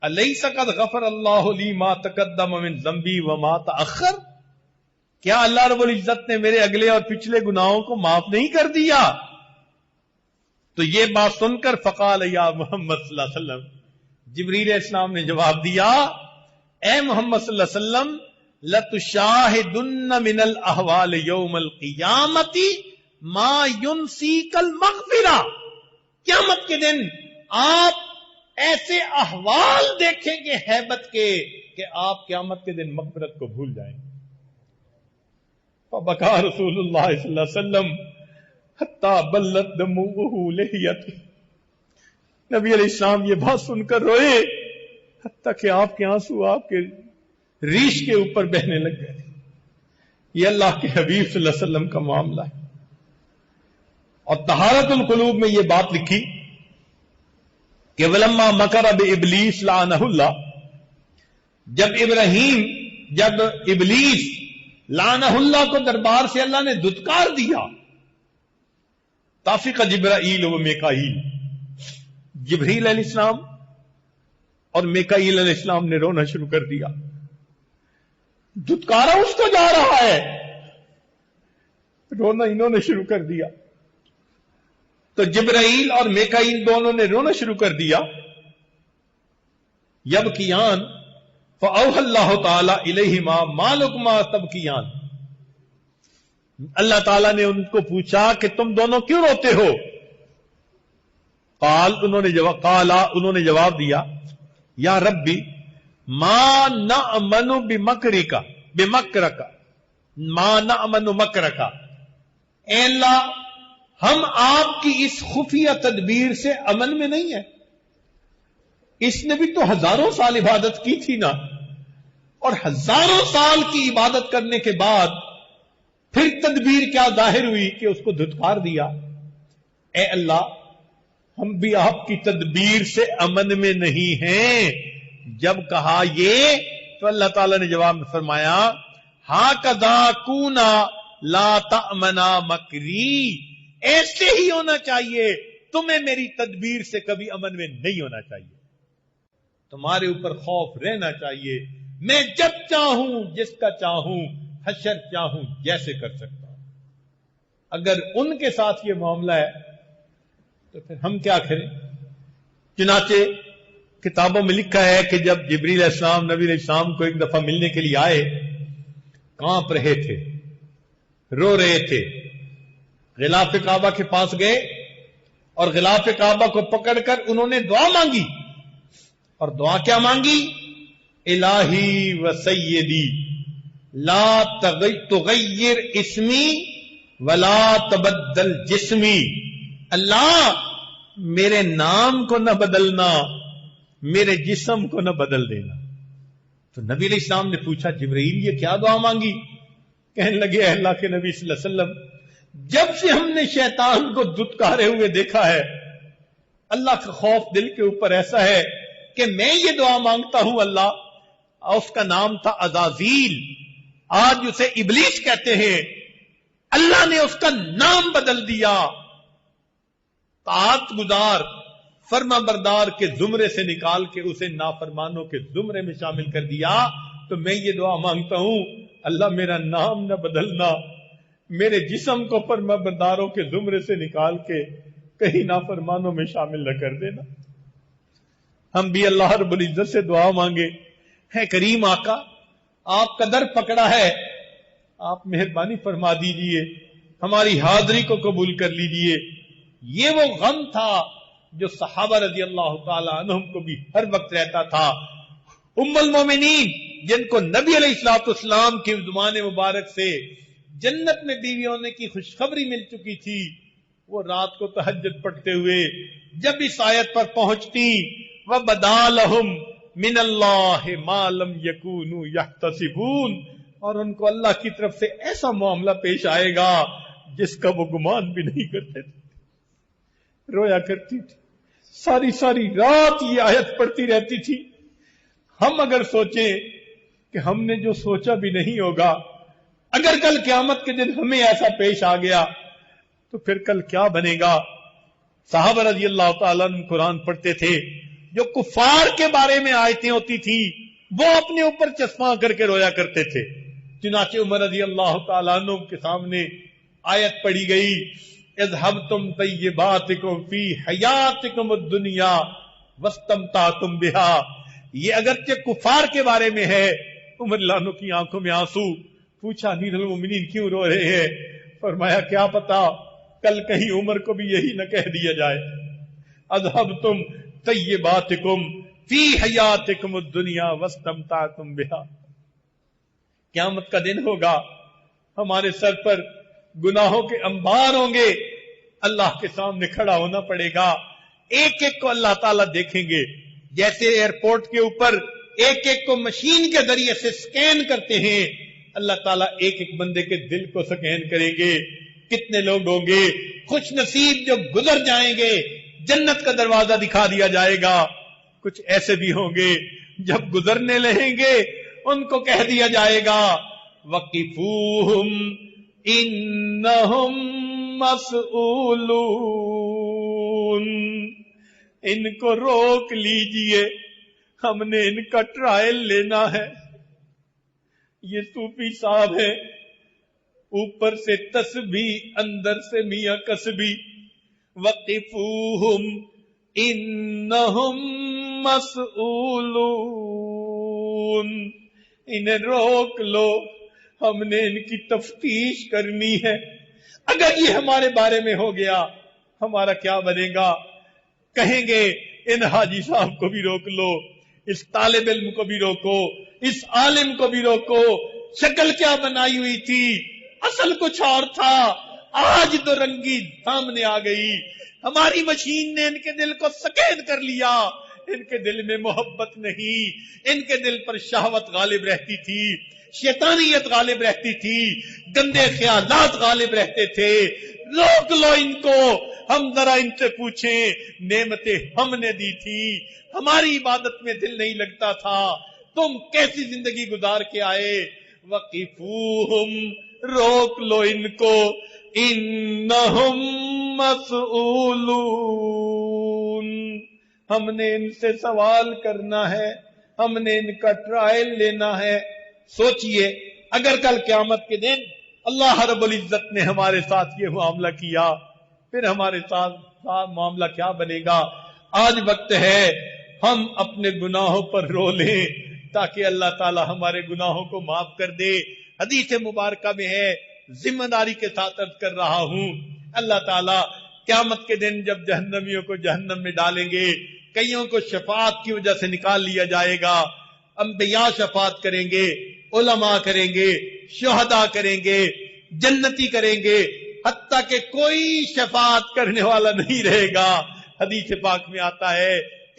الیس قد غفر اللہ لی ما تقدم من ذنبی وما تأخر، کیا اللہ رب العزت نے میرے اگلے اور پچھلے گناہوں کو معاف نہیں کر دیا؟ تو یہ بات سن کر فقال یا محمد صلی اللہ علیہ وسلم، جبریل علیہ السلام نے جواب دیا، اے محمد صلی اللہ علیہ وسلم، لَتُشَاهِدُنَّ مِنَ الْأَحْوَالِ يَوْمَ الْقِيَامَةِ مَا يُنْسِيكَ الْمَغْفِرَةِ. قیامت کے دن آپ ایسے احوال دیکھیں گے ہیبت کے کہ آپ قیامت کے دن مغفرت کو بھول جائیں گے. فَبَكَى رسول اللہ صلی اللہ علیہ وسلم حَتَّى بَلَّتْ دَمُوعُهُ لِحِيَتِهِ. نبی علیہ السلام یہ بات سن کر روئے حتیٰ کہ آپ کے آنسو آپ کے ریش کے اوپر بہنے لگ گئے. یہ اللہ کے حبیب صلی اللہ علیہ وسلم کا معاملہ ہے. اور طہارت القلوب میں یہ بات لکھی کہ وَلَمَّا مَكَرَ بِإِبْلِيسَ لَعَنَهُ اللَّهُ، جب ابلیس لعنہ اللہ کو دربار سے اللہ نے دھتکار دیا، طافق جبرائیل و میکائیل، جبریل علیہ السلام اور میکائیل علیہ السلام نے رونا شروع کر دیا. دھتکارا اس کو جا رہا ہے، رونا انہوں نے شروع کر دیا. تو جبرائیل اور میکائیل دونوں نے رونا شروع کر دیا. یبکیان فاوحى اللہ تعالی الیہما ما لکما تبکیان. اللہ تعالیٰ نے ان کو پوچھا کہ تم دونوں کیوں روتے ہو؟ انہوں نے جواب دیا یا ربی ما نأمن بمکرک ما نأمن مکرک، اے اللہ ہم آپ کی اس خفیہ تدبیر سے امن میں نہیں ہیں. اس نے بھی تو ہزاروں سال عبادت کی تھی نا، اور ہزاروں سال کی عبادت کرنے کے بعد پھر تدبیر کیا ظاہر ہوئی کہ اس کو دھتکار دیا. اے اللہ ہم بھی آپ کی تدبیر سے امن میں نہیں ہیں. جب کہا یہ تو اللہ تعالیٰ نے جواب میں فرمایا ہاکذا کونا لا تأمنا مکری، ایسے ہی ہونا چاہیے، تمہیں میری تدبیر سے کبھی امن میں نہیں ہونا چاہیے. تمہارے اوپر خوف رہنا چاہیے. میں جب چاہوں جس کا چاہوں حشر چاہوں جیسے کر سکتا ہوں. اگر ان کے ساتھ یہ معاملہ ہے تو پھر ہم کیا کریں؟ چنانچہ کتابوں میں لکھا ہے کہ جب جبریل علیہ السلام نبی علیہ السلام کو ایک دفعہ ملنے کے لیے آئے، کانپ رہے تھے، رو رہے تھے، غلاف کعبہ کے پاس گئے اور غلاف کعبہ کو پکڑ کر انہوں نے دعا مانگی. اور دعا کیا مانگی؟ الہی و سیدی لا تغیر اسمی ولا تبدل جسمی. اللہ میرے نام کو نہ بدلنا، میرے جسم کو نہ بدل دینا. تو نبی علیہ السلام نے پوچھا جبرائیل یہ کیا دعا مانگی؟ کہنے لگے اے اللہ کے نبی صلی اللہ علیہ وسلم، جب سے ہم نے شیطان کو دھتکارے ہوئے دیکھا ہے، اللہ کا خوف دل کے اوپر ایسا ہے کہ میں یہ دعا مانگتا ہوں اللہ. اس کا نام تھا عزازیل، آج اسے ابلیس کہتے ہیں. اللہ نے اس کا نام بدل دیا. طاعت گزار فرما بردار کے زمرے سے نکال کے اسے نافرمانوں کے زمرے میں شامل کر دیا. تو میں یہ دعا مانگتا ہوں اللہ میرا نام نہ بدلنا، میرے جسم کو فرما برداروں کے زمرے سے نکال کے کہیں نافرمانوں میں شامل نہ کر دینا. ہم بھی اللہ رب العزت سے دعا مانگے. ہے کریم آقا آپ کا در پکڑا ہے، آپ مہربانی فرما دیجئے، ہماری حاضری کو قبول کر لیجئے. یہ وہ غم تھا جو صحابہ رضی اللہ تعالی عنہم کو بھی ہر وقت رہتا تھا. ام المومنین جن کو نبی علیہ الصلوۃ والسلام کی زبان مبارک سے جنت میں بیوی ہونے کی خوشخبری مل چکی تھی، وہ رات کو تہجد پڑھتے ہوئے جب اس آیت پر پہنچتی وَبَدَا لَهُم مِّنَ اللَّهِ مَا لَمْ يَكُونُوا يَحْتَسِبُونَ، اور ان کو اللہ کی طرف سے ایسا معاملہ پیش آئے گا جس کا وہ گمان بھی نہیں کرتے تھے. رویا کرتی تھی، ساری ساری رات یہ آیت پڑھتی رہتی تھی. ہم اگر سوچیں کہ ہم نے جو سوچا بھی نہیں ہوگا، اگر کل قیامت کے دن ہمیں ایسا پیش آ گیا تو پھر کل کیا بنے گا. صحابہ رضی اللہ تعالیٰ عنہ قرآن پڑھتے تھے، جو کفار کے بارے میں آیتیں ہوتی تھی وہ اپنے اوپر چسپاں کر کے رویا کرتے تھے. چنانچہ عمر رضی اللہ تعالیٰ عنہ کے سامنے آیت پڑھی گئی اذهبتم طیباتکم فی حیاتکم الدنیا واستمتعتم بها. یہ اگرچہ کفار کے بارے میں ہے. عمر اللہ عنہ کی آنکھوں میں آنسو. پوچھا امیر المومنین کیوں رو رہے ہیں؟ فرمایا کیا پتا کل کہیں عمر کو بھی یہی نہ کہہ دیا جائے اذهبتم طیباتکم فی حیاتکم الدنیا واستمتعتم بها. قیامت کا دن ہوگا، ہمارے سر پر گناہوں کے انبار ہوں گے، اللہ کے سامنے کھڑا ہونا پڑے گا. ایک ایک کو اللہ تعالیٰ دیکھیں گے، جیسے ایئرپورٹ کے اوپر ایک ایک کو مشین کے ذریعے سے سکین کرتے ہیں، اللہ تعالیٰ ایک ایک بندے کے دل کو سکین کریں گے. کتنے لوگ ہوں گے خوش نصیب جو گزر جائیں گے، جنت کا دروازہ دکھا دیا جائے گا. کچھ ایسے بھی ہوں گے جب گزرنے لہیں گے ان کو کہہ دیا جائے گا وقفوہم انہم مسئولون، ان کو روک لیجئے، ہم نے ان کا ٹرائل لینا ہے. یہ صوفی صاحب ہے، اوپر سے تسبیح اندر سے میاں کسبی. وقفوہم انہم مسئولون، انہیں روک لو، ہم نے ان کی تفتیش کرنی ہے. اگر یہ ہمارے بارے میں ہو گیا ہمارا کیا بنے گا؟ کہیں گے ان حاجی صاحب کو بھی روک لو، اس طالب علم کو بھی روکو، اس عالم کو بھی روکو. شکل کیا بنائی ہوئی تھی، اصل کچھ اور تھا. آج تو رنگی سامنے آ گئی. ہماری مشین نے ان کے دل کو سکین کر لیا. ان کے دل میں محبت نہیں، ان کے دل پر شہوت غالب رہتی تھی، شیطانیت غالب رہتی تھی، گندے خیالات غالب رہتے تھے. روک لو ان کو. ہم ذرا ان سے پوچھیں نعمتیں ہم نے دی تھی، ہماری عبادت میں دل نہیں لگتا تھا، تم کیسی زندگی گزار کے آئے. وقفوہم، روک لو ان کو، انہم مسئولون، ہم نے ان سے سوال کرنا ہے، ہم نے ان کا ٹرائل لینا ہے. سوچئے اگر کل قیامت کے دن اللہ رب العزت نے ہمارے ساتھ یہ معاملہ کیا، پھر ہمارے ساتھ معاملہ کیا بنے گا؟ آج وقت ہے ہم اپنے گناہوں پر رو لیں تاکہ اللہ تعالی ہمارے گناہوں کو معاف کر دے. حدیث مبارکہ میں ہے، ذمہ داری کے ساتھ عرض کر رہا ہوں، اللہ تعالی قیامت کے دن جب جہنمیوں کو جہنم میں ڈالیں گے، کئیوں کو شفاعت کی وجہ سے نکال لیا جائے گا، انبیاء شفاعت کریں گے، علماء کریں گے، شہداء کریں گے، جنتی کریں گے، حتیٰ کہ کوئی شفاعت کرنے والا نہیں رہے گا۔ حدیث پاک میں آتا ہے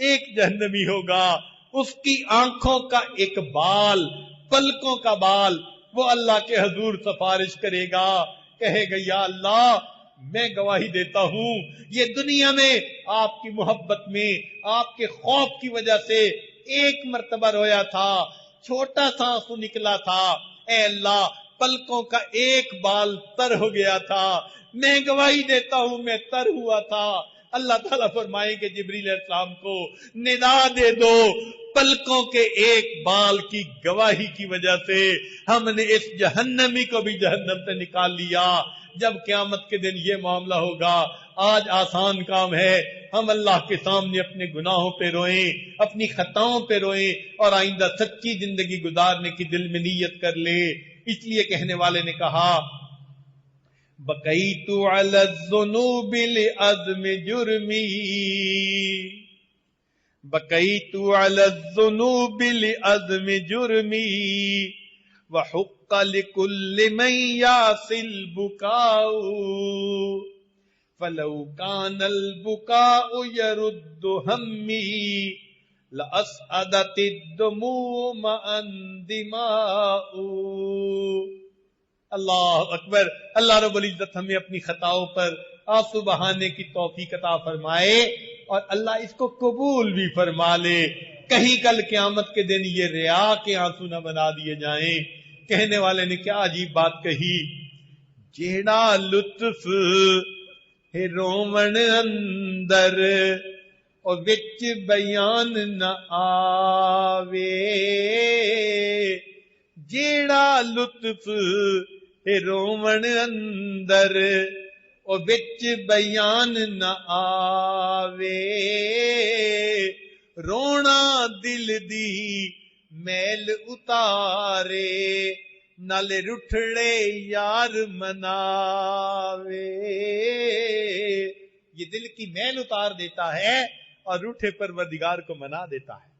ایک جہنمی ہوگا، اس کی آنکھوں کا ایک بال، پلکوں کا بال، وہ اللہ کے حضور سفارش کرے گا، کہے گا یا اللہ میں گواہی دیتا ہوں یہ دنیا میں آپ کی محبت میں، آپ کے خوف کی وجہ سے ایک مرتبہ رویا تھا، چھوٹا سا آنسو نکلا تھا، اے اللہ پلکوں کا ایک بال تر ہو گیا تھا، میں گواہی دیتا ہوں میں تر ہوا تھا۔ اللہ تعالیٰ فرمائیں کہ جبریل علیہ السلام کو ندا دے دو، پلکوں کے ایک بال کی گواہی کی وجہ سے ہم نے اس جہنمی کو بھی جہنم سے نکال لیا۔ جب قیامت کے دن یہ معاملہ ہوگا، آج آسان کام ہے، ہم اللہ کے سامنے اپنے گناہوں پہ روئیں، اپنی خطاؤں پہ روئیں، اور آئندہ سچی زندگی گزارنے کی دل میں نیت کر لیں۔ اس لیے کہنے والے نے کہا بقیت علی الذنوب لعظم جرمی، بقیت علی الذنوب لعظم جرمی، وحق لكل من يعصي البكاء، فلو كان البكاء يرد همي لأسعدت الدموع مع الدماء۔ اللہ اکبر۔ اللہ رب العزت ہمیں اپنی خطاؤں پر آنسو بہانے کی توفیق عطا فرمائے، اور اللہ اس کو قبول بھی فرما لے۔ کہیں کل قیامت کے دن یہ ریا کے آنسو نہ بنا دیے جائیں۔ کہنے والے نے کیا عجیب بات کہی، جیڑا لطف ہے رومن اندر اور وچ بیان نہ آوے، جیڑا لطف ہے رومن اندر اور وچ بیان نہ آوے، رونا دل دی میل اتارے نالے رٹھڑے یار مناوے۔ یہ دل کی میل اتار دیتا ہے اور روٹھے پروردگار کو منا دیتا ہے۔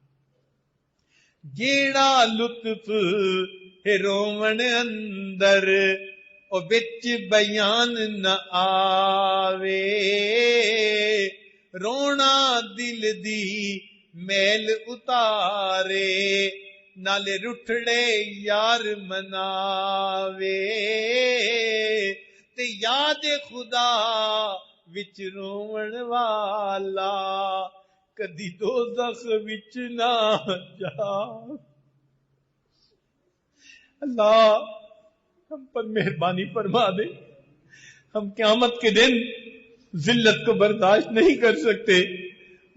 جیڑا لطف ہے رومن اندر اور وچ بیان نہ آوے، رونا دل دی میل اتارے نالے رٹھڑے یار مناوے، تے یاد خدا وچ رومن والا کدی دوزخ وچ نہ جا۔ اللہ ہم پر مہربانی فرما دے، ہم قیامت کے دن ذلت کو برداشت نہیں کر سکتے،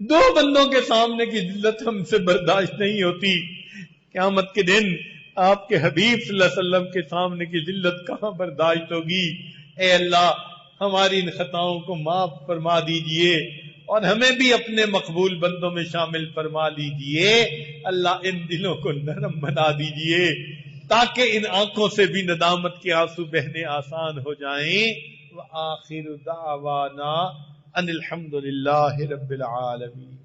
دو بندوں کے سامنے کی ذلت ہم سے برداشت نہیں ہوتی، قیامت کے دن آپ کے حبیب صلی اللہ علیہ وسلم کے سامنے کی ذلت کہاں برداشت ہوگی۔ اے اللہ ہماری ان خطاؤں کو معاف فرما دیجئے اور ہمیں بھی اپنے مقبول بندوں میں شامل فرما لیجئے۔ اللہ ان دلوں کو نرم بنا دیجئے تاکہ ان آنکھوں سے بھی ندامت کے آنسو بہنے آسان ہو جائیں۔ وآخر دعوانا ان الحمد للہ رب العالمین۔